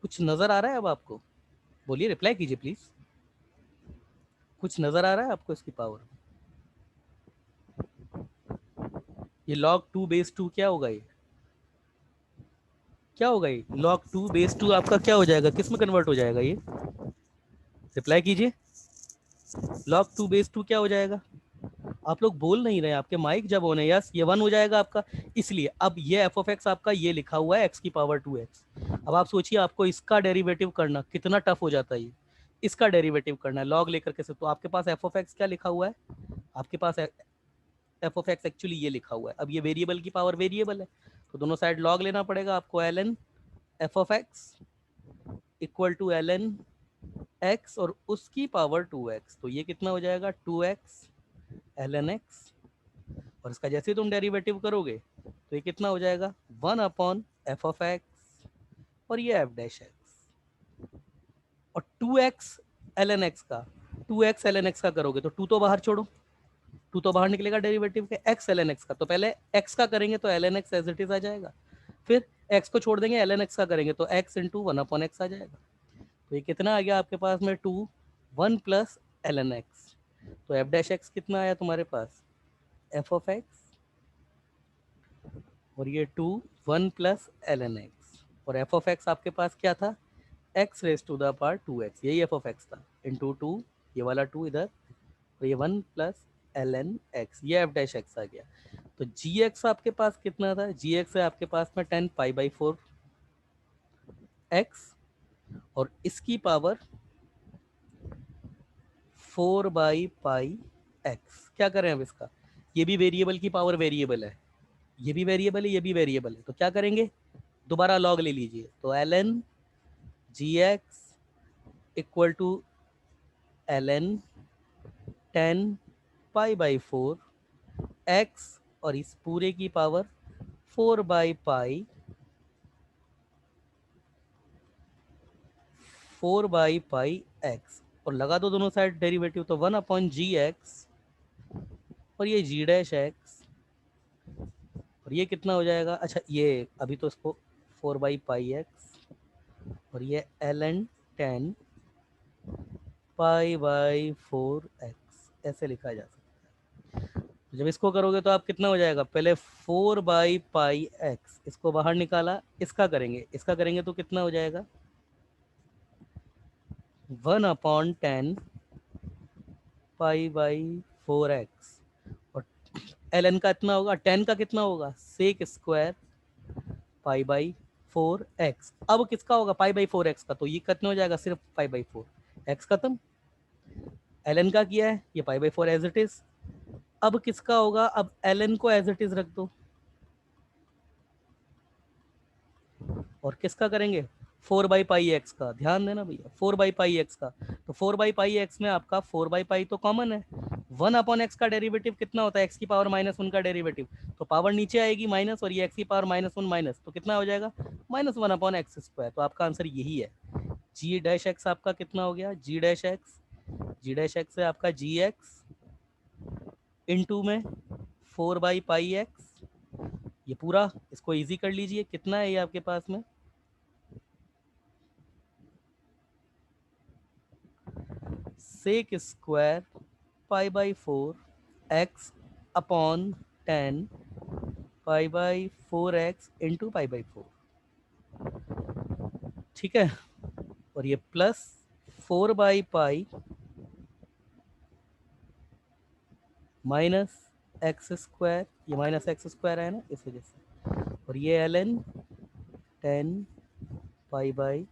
कुछ नजर आ रहा है अब आपको? बोलिए, रिप्लाई कीजिए प्लीज। कुछ नजर आ रहा है आपको इसकी पावर में? ये log 2 बेस 2 क्या होगा? ये क्या होगा? ये log 2 बेस 2 आपका क्या हो जाएगा, किस में कन्वर्ट हो जाएगा ये? रिप्लाई कीजिए। log 2 बेस 2 क्या हो जाएगा? आप लोग बोल नहीं रहे, आपके माइक जब होने, यस ये 1 हो जाएगा आपका। इसलिए अब ये एफ ऑफ एक्स आपका ये लिखा हुआ है x की पावर 2x। अब आप सोचिए आपको इसका डेरिवेटिव करना कितना टफ हो जाता है। ये इसका डेरिवेटिव करना है लॉग लेकर के से, तो आपके पास एफ ऑफ एक्स क्या लिखा हुआ है? आपके पास एफ ऑफ एक्स एक्चुअली ये लिखा हुआ है। अब ये वेरिएबल की पावर वेरिएबल है तो दोनों साइड लॉग लेना पड़ेगा आपको। L n f of x equal to L N x और उसकी पावर 2x, तो ये कितना हो जाएगा 2x एल एन एक्स, और इसका जैसे तुम डेरिवेटिव करोगे तो ये कितना हो जाएगा 1 अपॉन एफ ऑफ एक्स और ये एफ डैश एक्स, और 2x एल एन एक्स का 2x एल एन एक्स का करोगे तो 2 तो बाहर छोड़ो, 2 तो बाहर निकलेगा डेरिवेटिव के, x एल एन एक्स का, तो पहले x का करेंगे तो l N x as it is आ जाएगा, फिर x को छोड़ देंगे एल एन एक्स का करेंगे तो x इंटू 1 अपॉन एक्स आ जाएगा। तो ये कितना आ गया आपके पास में 2 1 प्लस एल एन एक्स, तो एफ डैश एक्स कितना आया तुम्हारे पास एफ ऑफ एक्स और ये 2 1 प्लस एल एन एक्स, और एफ ऑफ एक्स आपके पास क्या था, x raise to the power 2x, यही एफ ऑफ एक्स था, इंटू 2, ये वाला 2 इधर, तो ये 1 प्लस एल एन एक्स, ये एफ डैश एक्स आ गया। तो जी एक्स आपके पास कितना था, जी एक्स है आपके पास में 10 पाई बाई 4 एक्स, और इसकी पावर 4 बाई पाई एक्स। क्या करें अब इसका, ये भी वेरिएबल की पावर वेरिएबल है, ये भी वेरिएबल है, ये भी वेरिएबल है, तो क्या करेंगे, दोबारा लॉग ले लीजिए, तो l n g x equal to L n 10 pi by 4 x, और इस पूरे की power 4 by pi 4 by pi x, और लगा दो दोनों साइड डेरिवेटिव, तो 1 अपॉन जी एक्स, और ये जी डैश एक्स, और ये कितना हो जाएगा, अच्छा ये अभी तो इसको 4 बाई पाई एक्स, और ये L n 10 pi by 4 x, ऐसे लिखा जा सकता है। तो जब इसको करोगे तो आप कितना हो जाएगा, पहले 4 बाई पाई एक्स, इसको बाहर निकाला, इसका करेंगे तो कितना हो जाएगा, 1 अपॉन 10 पाई बाई 4 एक्स, और एल एन का इतना होगा, 10 का कितना होगा, sec square pi by 4 x. अब किसका होगा, पाई बाई 4 एक्स का, तो ये कितना हो जाएगा, सिर्फ पाई बाई 4 एक्स खत्म। एल एन का किया है, ये pi by 4 as it is. अब किसका होगा, अब एल एन को एज इट इज रख दो, और किसका करेंगे, 4 बाई पाई एक्स का, ध्यान देना भैया, 4 बाई पाई एक्स का, तो 4 बाई पाई एक्स में आपका 4 बाई पाई तो कॉमन है, 1 अपॉन एक्स का डेरिवेटिव कितना होता है, एक्स की पावर माइनस 1 का डेरिवेटिव, तो पावर नीचे आएगी माइनस, और ये एक्स की पावर माइनस 1 माइनस, तो कितना हो जाएगा, माइनस 1 अपॉन एक्स स्क्वायर। तो आपका आंसर यही है, जी डैश एक्स आपका कितना हो गया, जी डैश एक्स, जी डैश एक्स है आपका जी एक्स इंटू में 4 बाई पाई एक्स, ये पूरा, इसको इजी कर लीजिए, कितना है ये आपके पास में, sec square pi by 4 x upon 10 pi by 4 x into pi by 4, ठीक है, और ये plus 4 by pi minus x square, ये माइनस एक्स स्क्वायर है ना इस वजह से, और ये L n 10 pi by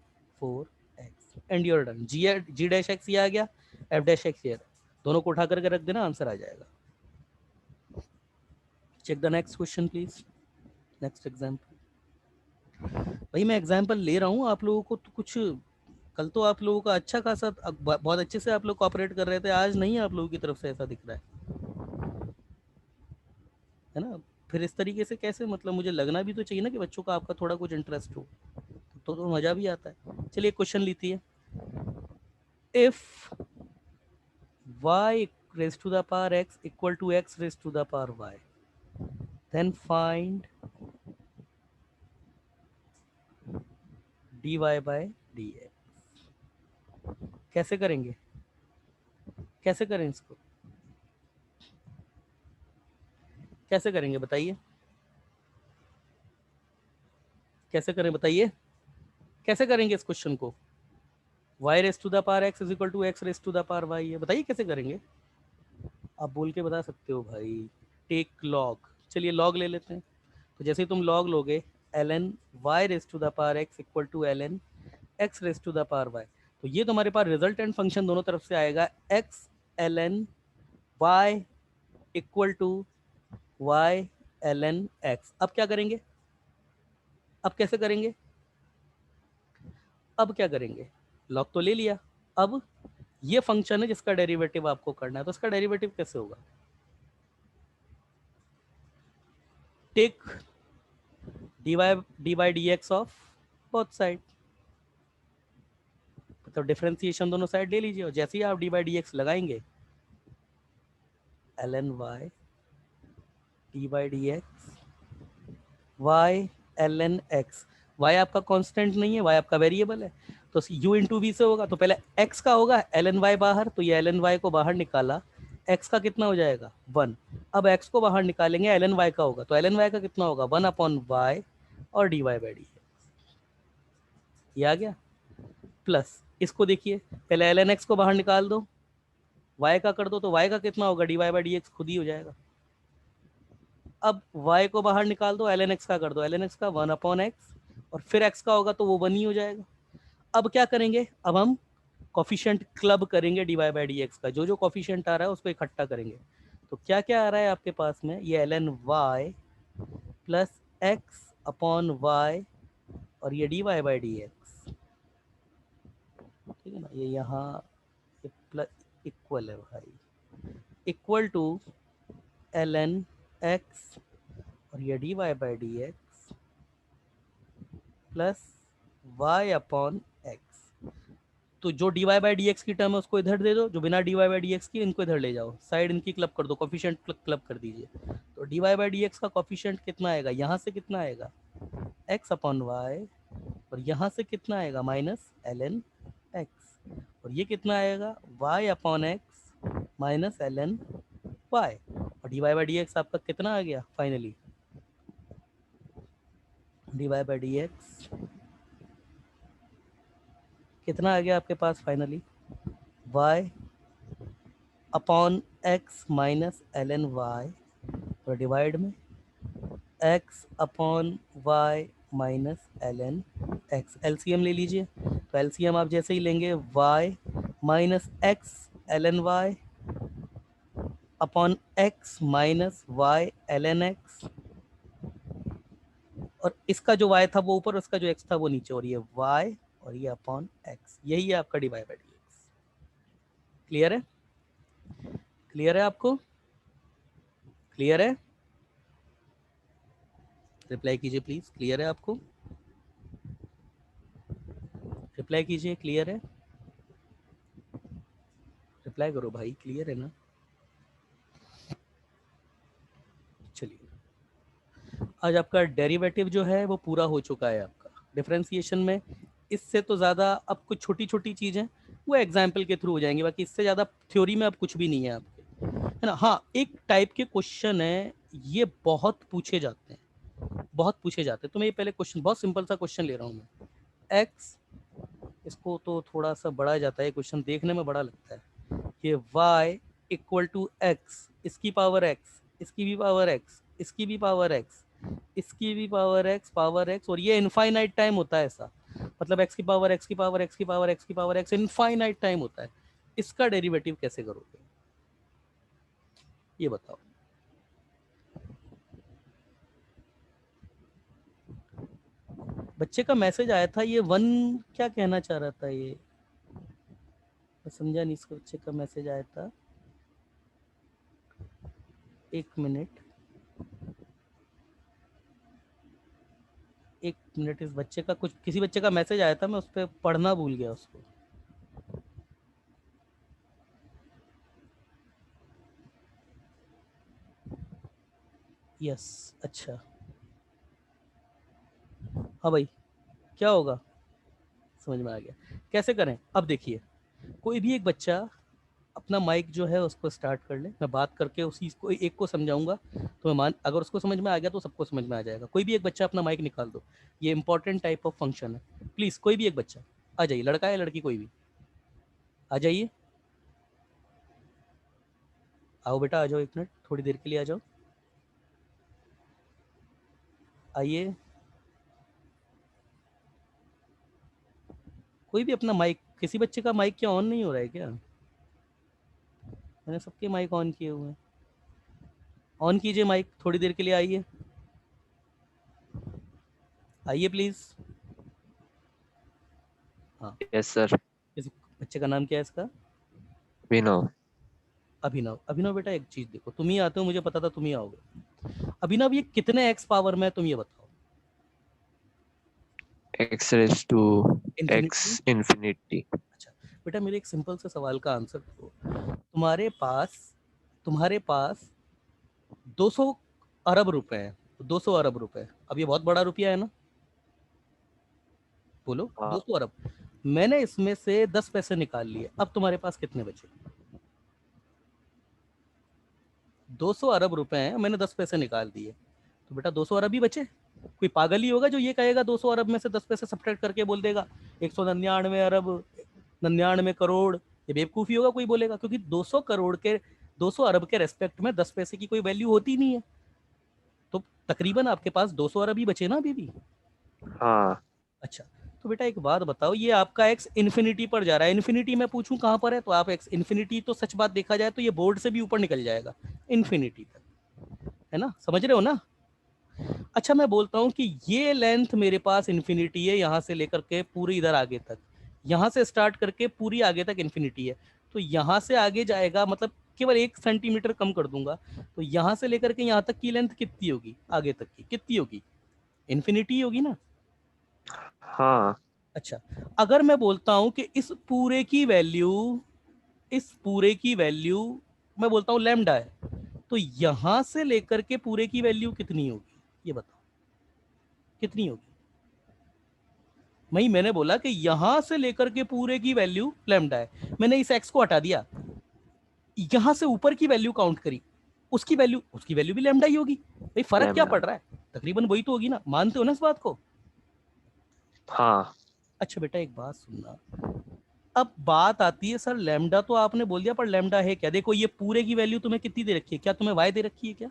4 x, and you're done. G dash x ये आ गया, एफ डैश एक्स ये, दोनों को उठा करके रख देना, आंसर आ जाएगा। Check the next question please, next example. भाई मैं एग्जाम्पल ले रहा हूँ आप लोगों को, तो कुछ कल तो आप लोगों का अच्छा खासा बहुत अच्छे से आप लोग कोऑपरेट कर रहे थे, आज नहीं आप लोगों की तरफ से ऐसा दिख रहा है ना, फिर इस तरीके से कैसे, मतलब मुझे लगना भी तो चाहिए ना कि बच्चों का आपका थोड़ा कुछ इंटरेस्ट हो, तो मज़ा भी आता है। चलिए क्वेश्चन लेती है, if y raised to the power x equal to x raised to the power y, then find dy by dx। कैसे करेंगे, कैसे करें इसको, कैसे करेंगे बताइए, कैसे करें बताइए, कैसे करेंगे इस क्वेश्चन को, y raise to the power x is equal to x raise to the power y है, बताइए कैसे करेंगे, आप बोल के बता सकते हो भाई, टेक लॉग, चलिए लॉग ले लेते हैं, तो जैसे ही तुम लॉग लोगे l N y raise to the power x equal to L N x raise to the power y, तो ये तुम्हारे पास रिजल्टेंट फंक्शन दोनों तरफ से आएगा, x l N Y equal to y l N x. अब क्या करेंगे, अब कैसे करेंगे, अब क्या करेंगे, लॉग तो ले लिया, अब ये फंक्शन है जिसका डेरिवेटिव आपको करना है, तो इसका डेरिवेटिव कैसे होगा, take d by D x of both side, मतलब डिफरेंशिएशन दोनों साइड ले लीजिए, और जैसे ही आप डी बाई डी एक्स लगाएंगे l N y d by D x y l N x, y आपका कांस्टेंट नहीं है, वाई आपका वेरिएबल है, तो u इंटू वी से होगा, तो पहले x का होगा एल एन वाई बाहर, तो ये एल एन वाई को बाहर निकाला, x का कितना हो जाएगा 1, अब x को बाहर निकालेंगे एल एन वाई का होगा, तो एल एन वाई का कितना होगा 1 अपॉन वाई और डी वाई बाई डी, ये आ गया, प्लस इसको देखिए, पहले ln x को बाहर निकाल दो, y का कर दो, तो y का कितना होगा, dy बाई डी एक्स खुद ही हो जाएगा। अब y को बाहर निकाल दो, ln x का कर दो, ln x का 1/x, और फिर x का होगा तो वो 1 ही हो जाएगा। अब क्या करेंगे, अब हम कॉफिशिएंट क्लब करेंगे dy बाई डी एक्स का, जो जो कॉफिशिएंट आ रहा है उसको इकट्ठा करेंगे। तो क्या क्या आ रहा है आपके पास में, ये ln y plus x upon y और ये dy बाई डी एक्स, ठीक है ना, ये यहाँ प्लस इक्वल है भाई, इक्वल टू ln x और ये dy by D x plus y upon x। तो जो dy बाई डी एक्स की टर्म है उसको इधर दे दो, जो बिना dy बाई डी एक्स की इनको इधर ले जाओ, साइड इनकी क्लब कर दो, कॉफिशिएंट क्लब कर दीजिए। तो dy बाई डी एक्स का कॉफिशिएंट कितना आएगा, यहाँ से कितना आएगा x अपॉन y, और यहाँ से कितना आएगा माइनस ln x, और ये कितना आएगा y upon x minus ln y, और dy बाई डी एक्स आपका कितना आ गया finally, dy by D x कितना आ गया आपके पास finally, y upon x minus ln y, और डिवाइड में x upon y minus ln x। LCM ले लीजिए, तो एलसीएम आप जैसे ही लेंगे y minus x ln y upon x minus y ln x, और इसका जो y था वो ऊपर, उसका जो x था वो नीचे, और ये y और ये अपॉन x, यही है आपका divide by D x. Clear है, क्लियर है आपको, क्लियर है, रिप्लाई कीजिए प्लीज, क्लियर है आपको, रिप्लाई कीजिए, क्लियर है, रिप्लाई करो भाई, क्लियर है ना। चलिए, आज आपका डेरिवेटिव जो है वो पूरा हो चुका है आपका डिफरेंशिएशन में। इससे तो ज़्यादा अब कुछ छोटी छोटी चीज़ें वो एग्जाम्पल के थ्रू हो जाएंगी, बाकी इससे ज़्यादा थ्योरी में अब कुछ भी नहीं है आपके, है ना। हाँ, एक टाइप के क्वेश्चन है, ये बहुत पूछे जाते हैं, बहुत पूछे जाते हैं। तो मैं ये पहले क्वेश्चन, बहुत सिंपल सा क्वेश्चन ले रहा हूँ मैं, एक्स, इसको तो थोड़ा सा बड़ा जाता है, क्वेश्चन देखने में बड़ा लगता है, ये y इक्वल टू एक्स, इसकी पावर x, इसकी भी पावर x, इसकी भी पावर x, इसकी भी पावर x, और ये इनफाइनाइट टाइम होता है ऐसा, मतलब x की पावर x की पावर x की पावर x की पावर x इनफाइनाइट टाइम होता है। इसका डेरिवेटिव कैसे करोगे ये बताओ। बच्चे का मैसेज आया था, ये वन क्या कहना चाह रहा था, ये मैं समझा नहीं, इसको बच्चे का मैसेज आया था, एक मिनट, एक मिनट, इस बच्चे का कुछ, किसी बच्चे का मैसेज आया था, मैं उस पर पढ़ना भूल गया उसको। यस, अच्छा, हाँ भाई, क्या होगा, समझ में आ गया, कैसे करें। अब देखिए, कोई भी एक बच्चा अपना माइक जो है उसको स्टार्ट कर ले, मैं बात करके उसी को एक को समझाऊंगा, तो मैं मान, अगर उसको समझ में आ गया तो सबको समझ में आ जाएगा। कोई भी एक बच्चा अपना माइक निकाल दो, ये इंपॉर्टेंट टाइप ऑफ फंक्शन है, प्लीज़ कोई भी एक बच्चा आ जाइए, लड़का है लड़की कोई भी आ जाइए, आओ बेटा, आ जाओ, एक मिनट, थोड़ी देर के लिए आ जाओ, आइए, कोई भी अपना माइक, किसी बच्चे का माइक क्या ऑन नहीं हो रहा है क्या, मैंने सबके माइक ऑन किए हुए हैं, ऑन कीजिए माइक, थोड़ी देर के लिए आइए, आइए प्लीज़। हाँ, यस सर। इस बच्चे का नाम क्या है इसका, विनो। अभिनव। अभिनव बेटा एक चीज़ देखो, तुम ही आते हो, मुझे पता था तुम ही आओगे। अभिनव, ये कितने एक्स पावर में है तुम ये बताओ, x raise to x infinity. Infinity. अच्छा बेटा, मेरे एक सिंपल से सवाल का आंसर दो, तुम्हारे पास 200 अरब रुपए हैं, 200 अरब रुपए, अब ये बहुत बड़ा रुपया है ना, बोलो, हाँ, 200 अरब, मैंने इसमें से 10 पैसे निकाल लिए, अब तुम्हारे पास कितने बचे, 200 अरब रुपए हैं, मैंने 10 पैसे निकाल दिए, तो बेटा 200 अरब ही बचे, कोई पागल ही होगा जो ये कहेगा 200 अरब में से 10 पैसे सब्ट्रैक्ट करके बोल देगा 199 अरब 99 करोड़, ये बेवकूफ़ी होगा कोई बोलेगा, क्योंकि 200 करोड़ के 200 अरब के रेस्पेक्ट में 10 पैसे की कोई वैल्यू होती नहीं है। तो तकरीबन आपके पास 200 अरब ही बचे ना अभी भी। हाँ अच्छा, तो बेटा एक बात बताओ, ये आपका एक्स इन्फिनिटी पर जा रहा है, इन्फिनिटी मैं पूछूं कहाँ पर है तो आप एक्स इन्फिनिटी, तो सच बात देखा जाए तो ये बोर्ड से भी ऊपर निकल जाएगा इन्फिनिटी तक, है ना, समझ रहे हो ना। अच्छा मैं बोलता हूँ कि ये लेंथ मेरे पास इन्फिनिटी है, यहाँ से लेकर के पूरी इधर आगे तक, यहाँ से स्टार्ट करके पूरी आगे तक इन्फिनिटी है, तो यहाँ से आगे जाएगा, मतलब केवल 1 सेंटीमीटर कम कर दूंगा, तो यहाँ से लेकर के यहाँ तक की लेंथ कितनी होगी, आगे तक की कितनी होगी, इन्फिनिटी होगी ना। हाँ अच्छा, अगर मैं बोलता हूँ कि इस पूरे की वैल्यू मैं बोलता हूँ लैम्डा है, तो यहां से लेकर के पूरे की वैल्यू कितनी होगी, ये बताओ कितनी होगी। मैंने बोला कि यहां से लेकर के पूरे की वैल्यू लैम्डा है, मैंने इस एक्स को हटा दिया, यहां से ऊपर की वैल्यू काउंट करी, उसकी वैल्यू भी लैम्डा ही होगी। भाई फर्क क्या लैम्डा। पड़ रहा है, तकरीबन वही तो होगी ना, मानते हो ना इस बात को। हाँ अच्छा बेटा एक बात सुनना, अब बात आती है सर लैम्डा तो आपने बोल दिया, पर लैम्डा है क्या। देखो ये पूरे की वैल्यू तुम्हें कितनी दे रखी है, क्या तुम्हें वाई दे रखी है क्या,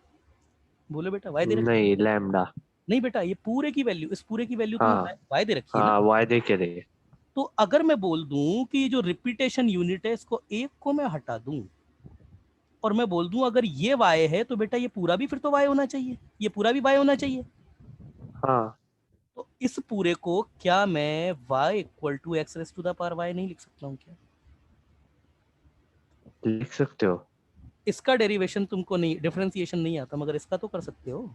बोलो बेटा वाई दे रखी है। नहीं, लैम्डा। नहीं बेटा, ये पूरे की वैल्यू, इस पूरे की वैल्यू तुम्हें हाँ वाई दे रखी है ना। हाँ, वायदे के लिए। तो अगर मैं बोल दूं कि जो रिपीटेशन यूनिट है इसको एक को मैं हटा दूं, और मैं बोल दूं अगर ये वाई है तो बेटा ये पूरा भी फिर तो वाई होना चाहिए, ये पूरा भी वाई होना चाहिए। हाँ, तो इस पूरे को क्या मैं y equal to x raise to the power y नहीं लिख सकता हूँ क्या। लिख सकते हो। इसका डेरिवेशन तुमको नहीं, डिफरेंशिएशन नहीं आता, मगर इसका तो कर सकते हो,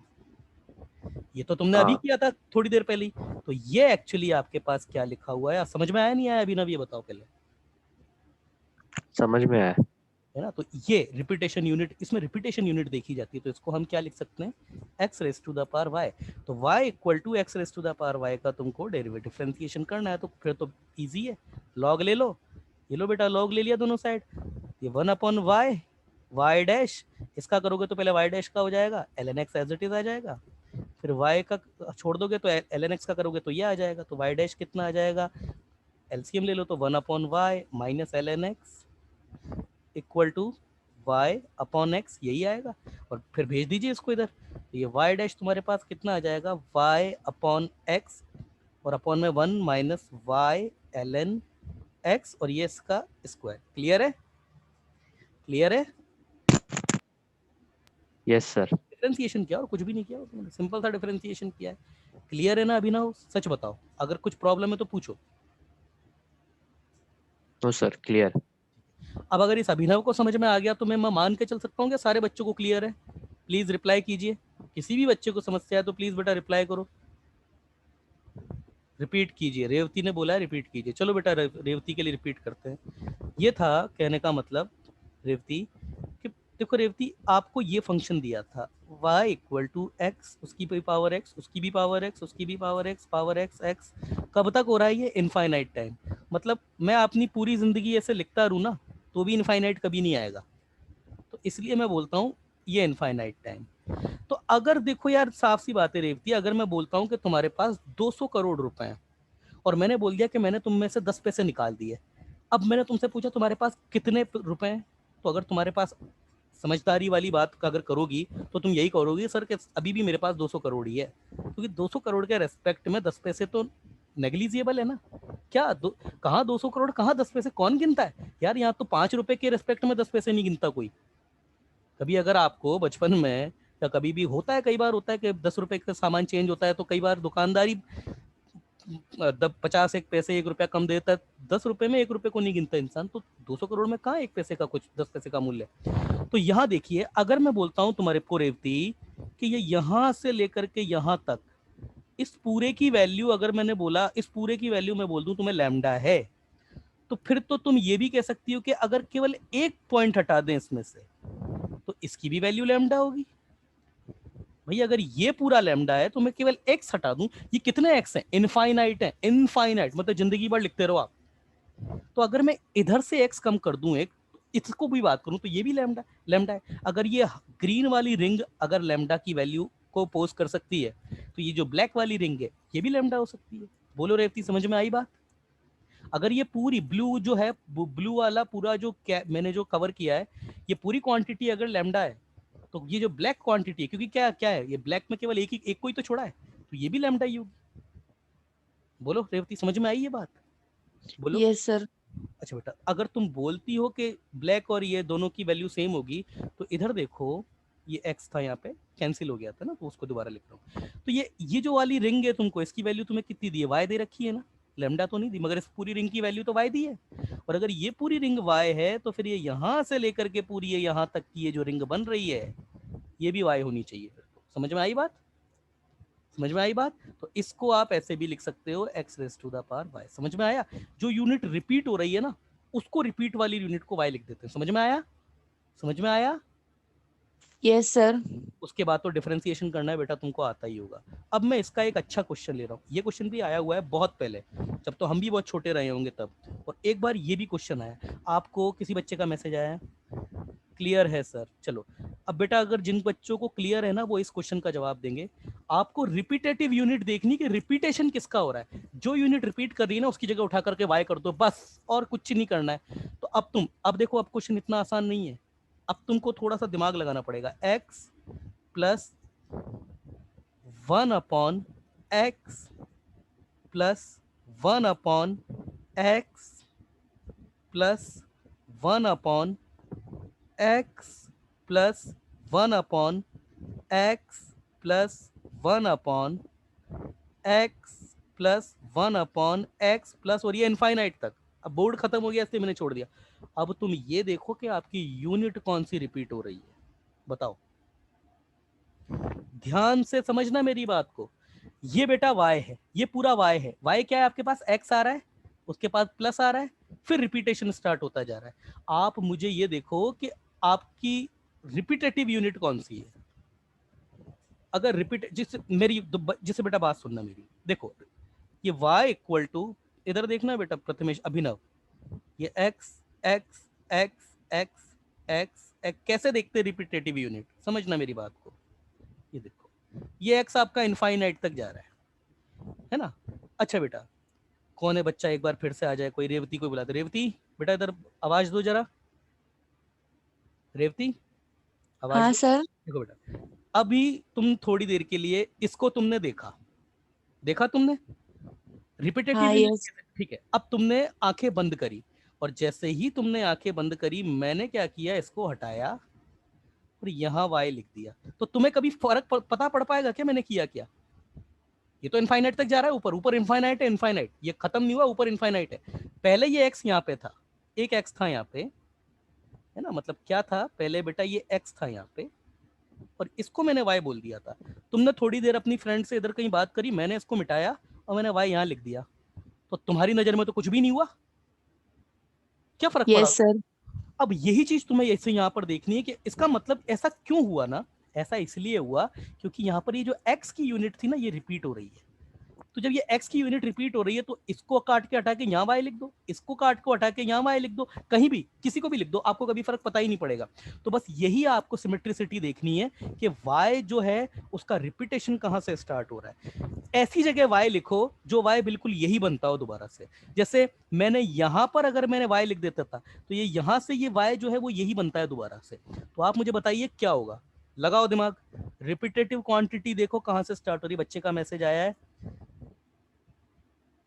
ये तो तुमने अभी हाँ, किया था थोड़ी देर पहले ही। तो ये एक्चुअली आपके पास क्या लिखा हुआ है, समझ में आया नहीं आया अभिनव, ये बताओ पहले, समझ में आया। है ना। तो ये रिपीटेशन यूनिट, इसमें रिपीटेशन यूनिट देखी जाती है, तो इसको हम क्या लिख सकते हैं, x raise to the power y. तो y equal to x raise to the power y का तुमको डेरिवेटिव डिफरेंशिएशन करना है, तो फिर तो इजी है, लॉग ले लो, ये लो बेटा लॉग ले लिया दोनों साइड, ये 1/y y डैश, इसका करोगे तो पहले y डैश का हो जाएगा, ln x as it is आ जाएगा, फिर y का छोड़ दोगे तो ln x का करोगे तो ये आ जाएगा, तो y डैश कितना आ जाएगा, एलसीएम ले लो तो 1/y minus ln x equal to y upon x, यही आएगा, और फिर भेज दीजिए इसको इधर, तो ये y डैश तुम्हारे पास कितना आ जाएगा, y अपॉन x, और अपॉन में 1 माइनस y ln x, और ये इसका स्क्वायर। क्लियर है, क्लियर है। Yes sir. डिफरेंशिएशन किया और कुछ भी नहीं किया, सिंपल सा डिफरेंशिएशन किया है। क्लियर है ना अभिनव, सच बताओ, अगर कुछ प्रॉब्लम है तो पूछो। No sir, clear. अब अगर इस अभिनव को समझ में आ गया तो मैं मान के चल सकता हूँ कि सारे बच्चों को क्लियर है। प्लीज रिप्लाई कीजिए, किसी भी बच्चे को समस्या है तो प्लीज बेटा रिप्लाई करो, रिपीट कीजिए। रेवती ने बोला है रिपीट कीजिए, चलो बेटा रेवती के लिए रिपीट करते हैं। ये था कहने का मतलब रेवती कि देखो रेवती, आपको ये फंक्शन दिया था y इक्वल टू एक्स, उसकी भी पावर x, उसकी भी पावर x, उसकी भी power x, power x x, कब तक हो रहा है ये, इनफाइनाइट टाइम। मतलब मैं अपनी पूरी जिंदगी ऐसे लिखता रहूँ ना तो भी इनफाइनाइट कभी नहीं आएगा, तो इसलिए मैं बोलता हूँ ये इनफाइनाइट टाइम। तो अगर देखो यार साफ सी बात है रेवती, अगर मैं बोलता हूँ कि तुम्हारे पास 200 करोड़ रुपए हैं, और मैंने बोल दिया कि मैंने तुम में से 10 पैसे निकाल दिए, अब मैंने तुमसे पूछा तुम्हारे पास कितने रुपए हैं, तो अगर तुम्हारे पास समझदारी वाली बात अगर करोगी तो तुम यही करोगी सर कि अभी भी मेरे पास 200 करोड़ ही है, क्योंकि 200 करोड़ के रेस्पेक्ट में 10 पैसे तो नेग्लिजिबल है ना। क्या कहाँ 200 करोड़, कहाँ 10 पैसे, कौन गिनता है यार, यहाँ तो 5 रुपए के रेस्पेक्ट में 10 पैसे नहीं गिनता कोई। कभी अगर आपको बचपन में या कभी भी होता है, कई बार होता है कि 10 रुपए का सामान चेंज होता है तो कई बार दुकानदारी 50 एक पैसे 1 रुपया कम देता है, 10 रुपए में 1 रुपए को नहीं गिनता इंसान, तो 200 करोड़ में कहाँ 1 पैसे का कुछ, 10 पैसे का मूल्य। तो यहाँ देखिए, अगर मैं बोलता हूँ तुम्हारे को रेवती कि ये यहाँ से लेकर के यहाँ तक इस पूरे की वैल्यू, अगर मैंने बोला इस पूरे की वैल्यू मैं बोल दूं तुम्हें लैम्डा है, तो फिर तो तुम ये भी कह सकती हो कि अगर केवल एक पॉइंट हटा दें इसमें से तो इसकी भी वैल्यू लैम्डा होगी। भाई अगर ये पूरा लैम्डा है तो मैं केवल एक्स हटा दूं, ये कितने एक्स हैं, इनफाइनाइट है, इनफाइनाइट मतलब जिंदगी भर लिखते रहो आप। तो अगर मैं इधर से एक्स कम कर दूं एक, इसको भी बात करूं तो ये भी लैम्डा लैम्डा है। अगर ये ग्रीन वाली रिंग अगर लैम्डा की वैल्यू को पोज कर सकती है, तो ये जो ब्लैक वाली रिंग है ये भी लैम्डा हो सकती है। बोलो रेवती, समझ में आई बात? अगर ये पूरी ब्लू जो है, ब्लू वाला पूरा जो मैंने जो कवर किया है, ये पूरी क्वांटिटी अगर लैम्डा है, तो ये जो ब्लैक क्वांटिटी है, क्योंकि क्या क्या है, ये ब्लैक में केवल एक को ही तो छोड़ा है, तो ये भी लैम्डा ही होगी। बोलो रेवती, समझ में आई ये बात? बोलो। Yes sir. अच्छा बेटा, अगर तुम बोलती हो कि ब्लैक और ये दोनों की वैल्यू सेम होगी, तो इधर देखो, ये x था यहाँ पे, कैंसिल हो गया था ना, तो उसको दोबारा लिख रहा हूँ। तो ये जो वाली रिंग है तुमको, इसकी वैल्यू तुम्हें कितनी दी है? y दे रखी है ना, लैम्डा तो नहीं दी, मगर इस पूरी रिंग की वैल्यू तो y दी है। और अगर ये पूरी रिंग y है, तो फिर ये यहाँ से लेकर के पूरी ये यहाँ तक की ये जो रिंग बन रही है, ये भी y होनी चाहिए। समझ में आई बात? समझ में आई बात? तो इसको आप ऐसे भी लिख सकते हो, x raise to the power y। समझ में आया? जो यूनिट रिपीट हो रही है ना, उसको रिपीट वाली यूनिट को y लिख देते हैं। समझ में आया? समझ में आया? Yes sir. उसके बाद तो डिफरेंशिएशन करना है बेटा, तुमको आता ही होगा। अब मैं इसका एक अच्छा क्वेश्चन ले रहा हूँ। ये क्वेश्चन भी आया हुआ है बहुत पहले, जब तो हम भी बहुत छोटे रहे होंगे तब। और एक बार ये भी क्वेश्चन आया, आपको किसी बच्चे का मैसेज आया, क्लियर है सर? चलो, अब बेटा अगर जिन बच्चों को क्लियर है ना, वो इस क्वेश्चन का जवाब देंगे। आपको रिपीटेटिव यूनिट देखनी कि रिपीटेशन किसका हो रहा है। जो यूनिट रिपीट कर रही है ना, उसकी जगह उठा करके y कर दो बस, और कुछ नहीं करना है। तो अब देखो, अब क्वेश्चन इतना आसान नहीं है, अब तुमको थोड़ा सा दिमाग लगाना पड़ेगा। x plus 1/x plus 1/x plus 1/x plus 1/x plus 1/x plus 1/x plus, और ये इनफाइनाइट तक। अब बोर्ड खत्म हो गया इसलिए मैंने छोड़ दिया। अब तुम ये देखो कि आपकी यूनिट कौन सी रिपीट हो रही है, बताओ। ध्यान से समझना मेरी बात को। ये बेटा y है, ये पूरा y है। y क्या है आपके पास? x आ रहा है, उसके पास प्लस आ रहा है, फिर रिपीटेशन स्टार्ट होता जा रहा है। आप मुझे ये देखो कि आपकी रिपीटेटिव यूनिट कौन सी है। अगर रिपीट जिससे बेटा बात सुनना मेरी, देखो ये y इक्वल टू, इधर देखना बेटा प्रथमेश अभिनव, ये x x x x x x कैसे देखते रिपीटेटिव यूनिट, समझना मेरी बात को। ये देखो, ये x आपका इनफाइनाइट तक जा रहा है ना। अच्छा बेटा, कौन है बच्चा, एक बार फिर से आ जाए कोई। रेवती को बुलाते। रेवती बेटा इधर आवाज दो जरा। रेवती आवाज हाँ दो। सर। देखो बेटा, अभी तुम थोड़ी देर के लिए इसको तुमने देखा, देखा तुमने रिपीटेटिव हाँ यूनिट, यस। ठीक है। अब तुमने आंखें बंद करी, और जैसे ही तुमने आंखें बंद करी, मैंने क्या किया, इसको हटाया और यहाँ y लिख दिया। तो तुम्हें कभी फर्क पता पड़ पाएगा क्या मैंने किया क्या? ये तो इनफाइनाइट तक जा रहा है, ऊपर ऊपर इनफाइनाइट है, इनफाइनाइट ये खत्म नहीं हुआ, ऊपर इनफाइनाइट है। पहले ये x यहाँ पे था, एक x था यहाँ पे, है ना, मतलब क्या था पहले बेटा, ये x था यहाँ पे, और इसको मैंने y बोल दिया था। तुमने थोड़ी देर अपनी फ्रेंड से इधर कहीं बात करी, मैंने इसको मिटाया और मैंने y यहाँ लिख दिया, तो तुम्हारी नजर में तो कुछ भी नहीं हुआ, क्या फर्क पड़ा? Yes sir. अब यही चीज तुम्हें ऐसे यहाँ पर देखनी है कि इसका मतलब ऐसा क्यों हुआ ना। ऐसा इसलिए हुआ क्योंकि यहाँ पर ये जो x की यूनिट थी ना, ये रिपीट हो रही है। तो जब ये x की यूनिट रिपीट हो रही है, तो इसको काट के हटा के यहाँ y लिख दो, इसको काट को हटा के यहाँ y लिख दो, कहीं भी किसी को भी लिख दो, आपको कभी फर्क पता ही नहीं पड़ेगा। तो बस यही आपको सिमेट्रिसिटी देखनी है कि y जो है उसका रिपीटेशन कहाँ से स्टार्ट हो रहा है। ऐसी जगह y लिखो जो y बिल्कुल यही बनता हो दोबारा से। जैसे मैंने यहां पर अगर मैंने y लिख देता था, तो ये यहां से ये y जो है वो यही बनता है दोबारा से। तो आप मुझे बताइए क्या होगा, लगाओ दिमाग। रिपीटेटिव क्वांटिटी देखो कहां से स्टार्ट हो रही है। बच्चे का मैसेज आया है,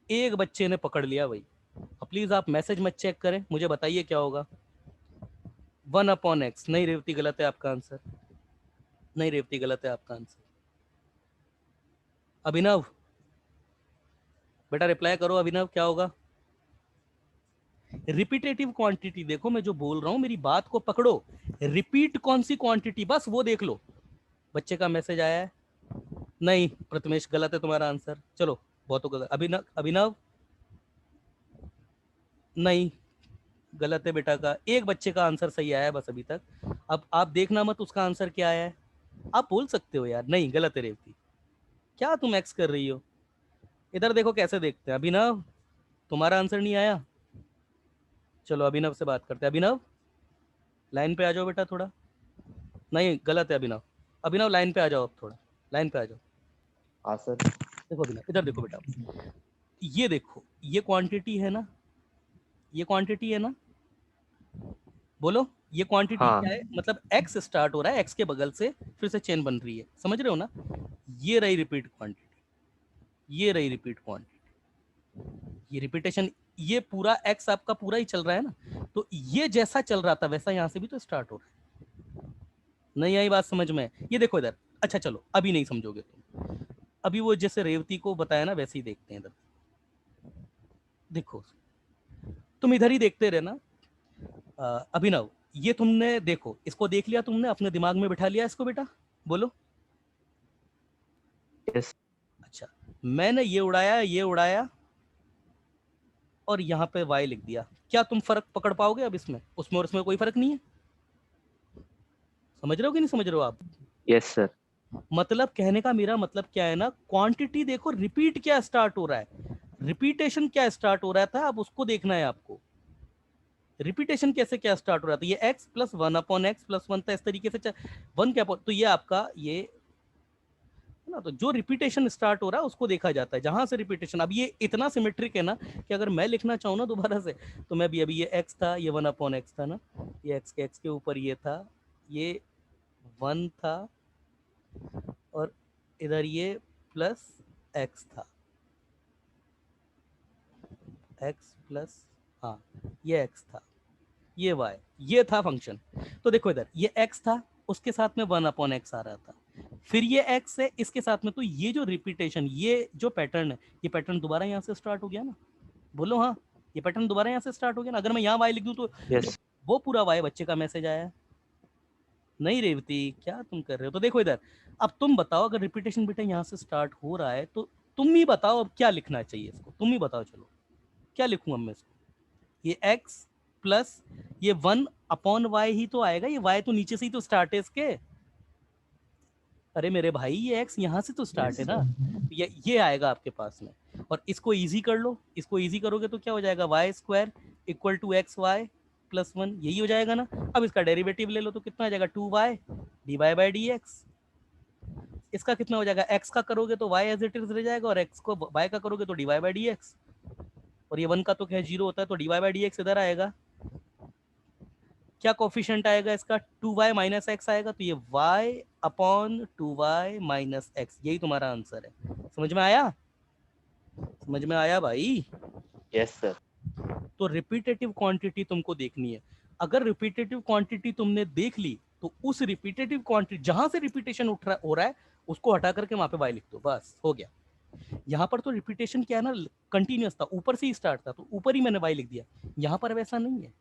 एक बच्चे ने पकड़ लिया भाई। प्लीज आप मैसेज मत चेक करें, मुझे बताइए क्या होगा। 1/x। नहीं रेवती, गलत है आपका आंसर। नहीं रेवती, गलत है आपका आंसर। अभिनव बेटा रिप्लाई करो, अभिनव क्या होगा? रिपीटेटिव क्वांटिटी देखो, मैं जो बोल रहा हूं मेरी बात को पकड़ो। रिपीट कौन सी क्वांटिटी, बस वो देख लो। बच्चे का मैसेज आया है। नहीं प्रथमेश, गलत है तुम्हारा आंसर। चलो बहुत हो गलत। अभिनव, अभिनव नहीं, गलत है बेटा का। एक बच्चे का आंसर सही आया है बस अभी तक। अब आप देखना मत उसका आंसर क्या आया है, आप बोल सकते हो यार। नहीं, गलत है रेवती। क्या तुम एक्स कर रही हो? इधर देखो कैसे देखते हैं। अभिनव तुम्हारा आंसर नहीं आया। चलो अभिनव से बात करते हैं। अभिनव लाइन पे आ जाओ बेटा थोड़ा। नहीं गलत है अभिनव। अभिनव लाइन पे आ जाओ अब थोड़ा। लाइन पे आ जाओ। हाँ सर। देखो बिना, इधर देखो बेटा, ये देखो, ये क्वांटिटी है ना, ये क्वांटिटी है ना, बोलो ये क्वांटिटी हाँ। क्या है, मतलब x स्टार्ट हो रहा है, x के बगल से फिर से चेन बन रही है, समझ रहे हो ना। ये रही रिपीट क्वांटिटी, ये रही रिपीट क्वांटिटी, ये रिपीटेशन, ये पूरा x आपका पूरा ही चल रहा है ना, तो ये जैसा चल रहा था वैसा यहाँ से भी तो स्टार्ट हो रहा है। नहीं आई बात समझ में? ये देखो इधर, अच्छा चलो अभी नहीं समझोगे तुम, अभी वो जैसे रेवती को बताया ना वैसे ही देखते हैं इधर। देखो तुम इधर ही देखते रहना। अभिनव, ये तुमने देखो, इसको देख लिया तुमने, अपने दिमाग में बिठा लिया इसको बेटा, बोलो। यस। अच्छा, मैंने ये उड़ाया, ये उड़ाया और यहाँ पे y लिख दिया, क्या तुम फर्क पकड़ पाओगे अब इसमें, उसमें और इसमें कोई फर्क नहीं है? समझ रहे हो कि नहीं समझ रहे हो आप? Yes sir. मतलब कहने का मेरा मतलब क्या है ना, क्वांटिटी देखो रिपीट क्या स्टार्ट हो रहा है, रिपीटेशन क्या स्टार्ट हो रहा था, अब उसको देखना है आपको। रिपीटेशन कैसे क्या स्टार्ट हो रहा था, ये x प्लस 1/x+1 था, इस तरीके से 1 क्या, तो ये आपका ये है ना, तो जो रिपीटेशन स्टार्ट हो रहा है उसको देखा जाता है, जहां से रिपीटेशन। अब ये इतना सिमेट्रिक है ना कि अगर मैं लिखना चाहूँ ना दोबारा से, तो मैं भी, अभी ये x था, ये 1/x था ना, ये x के ऊपर ये था, ये 1 था, और इधर ये प्लस x था, x प्लस, हाँ ये x था, ये y, ये था फंक्शन। तो देखो इधर ये x था, उसके साथ में 1/x आ रहा था, फिर ये x है इसके साथ में, तो ये जो रिपीटेशन, ये जो पैटर्न है, ये पैटर्न दोबारा यहाँ से स्टार्ट हो गया ना, बोलो हाँ, ये पैटर्न दोबारा यहाँ से स्टार्ट हो गया ना। अगर मैं यहाँ y लिख दूँ तो यस। वो पूरा y बच्चे का मैसेज आया। नहीं रेवती, क्या तुम कर रहे हो? तो देखो इधर, अब तुम बताओ, अगर रिपीटेशन बेटा यहाँ से स्टार्ट हो रहा है तो तुम ही बताओ अब क्या लिखना चाहिए इसको, तुम ही बताओ, चलो क्या लिखूँ अब मैं इसको। ये x प्लस ये 1/y ही तो आएगा, ये y तो नीचे से ही तो स्टार्ट है इसके। अरे मेरे भाई ये x यहाँ से तो स्टार्ट है ना, ये आएगा आपके पास में, और इसको इजी कर लो, इसको इजी करोगे तो क्या हो जाएगा, y² = xy+1, यही हो जाएगा ना। अब इसका डेरिवेटिव ले लो तो कितना आ जाएगा, 2y dy/dx। इसका कितना हो जाएगा, x का करोगे तो y एज इट इज रह जाएगा, और x को y का करोगे तो dy/dx, और ये 1 का तो क्या 0 होता है, तो dy/dx इधर आएगा। क्या कोफिशिएंट आएगा इसका, 2y - x आएगा, तो ये y/2y - x, यही तुम्हारा आंसर है। समझ में आया? समझ में आया भाई? Yes sir. तो रिपीटेटिव क्वांटिटी तुमको देखनी है। अगर रिपीटेटिव क्वांटिटी तुमने देख ली तो उस रिपीटेटिव क्वांटिटी जहां से रिपीटेशन हो रहा है उसको हटा करके वहां पे y लिख दो, बस हो गया। यहाँ पर तो रिपीटेशन क्या है ना, कंटिन्यूअस था, ऊपर से ही स्टार्ट था, तो ऊपर ही मैंने y लिख दिया। यहाँ पर वैसा नहीं है।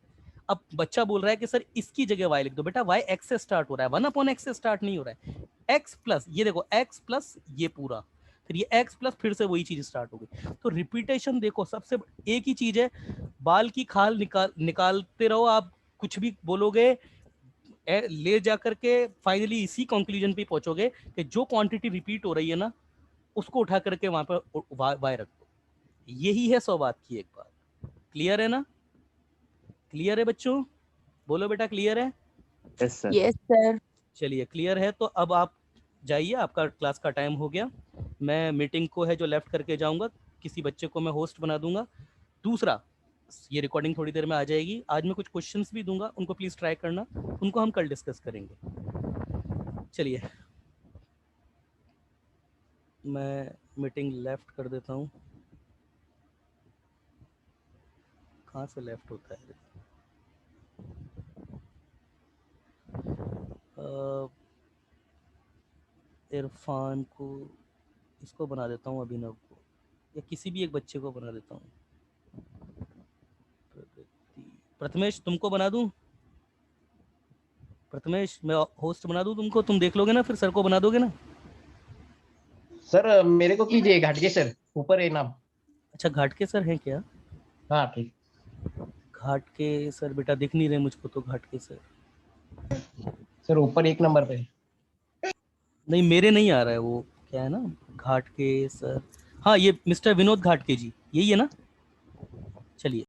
अब बच्चा बोल रहा है कि सर इसकी जगह y लिख दो, बेटा y x से स्टार्ट हो रहा है, 1/x से स्टार्ट नहीं हो रहा है। x प्लस, ये देखो x प्लस ये पूरा, फिर ये x प्लस फिर से वही चीज स्टार्ट हो गई। तो रिपीटेशन देखो, सबसे एक ही चीज है, बाल की खाल निकालते रहो आप, कुछ भी बोलोगे ले जा करके फाइनली इसी कंक्लूजन पे पहुंचोगे कि जो क्वांटिटी रिपीट हो रही है ना उसको उठा करके वहां पर y रख दो। यही है 100 बात की एक बात। क्लियर है ना? क्लियर है बच्चों? बोलो बेटा क्लियर है? Yes sir. Yes, sir. चलिए क्लियर है, तो अब आप जाइए, आपका क्लास का टाइम हो गया। मैं मीटिंग को है जो लेफ्ट करके जाऊंगा, किसी बच्चे को मैं होस्ट बना दूंगा। दूसरा, ये रिकॉर्डिंग थोड़ी देर में आ जाएगी, आज मैं कुछ क्वेश्चंस भी दूंगा, उनको प्लीज़ ट्राई करना, उनको हम कल डिस्कस करेंगे। चलिए मैं मीटिंग लेफ्ट कर देता हूँ। कहाँ से लेफ्ट होता है? इरफान को, इसको बना देता हूँ, अभिनव को, या किसी भी एक बच्चे को बना देता हूँ। प्रथमेश तुमको बना दूं? प्रथमेश मैं होस्ट बना दूं तुमको, तुम देख लोगे ना, फिर सर को बना दोगे ना? सर मेरे को कीजिए, घाटगे सर ऊपर है नाम। अच्छा घाटके सर हैं क्या? हाँ ठीक। घाटके सर बेटा दिख नहीं रहे मुझको तो, घाटके सर सर ऊपर 1 नंबर पे। नहीं, मेरे नहीं आ रहा है वो, क्या है ना, घाटके सर, हाँ ये मिस्टर विनोद घाटके जी, यही है ना? चलिए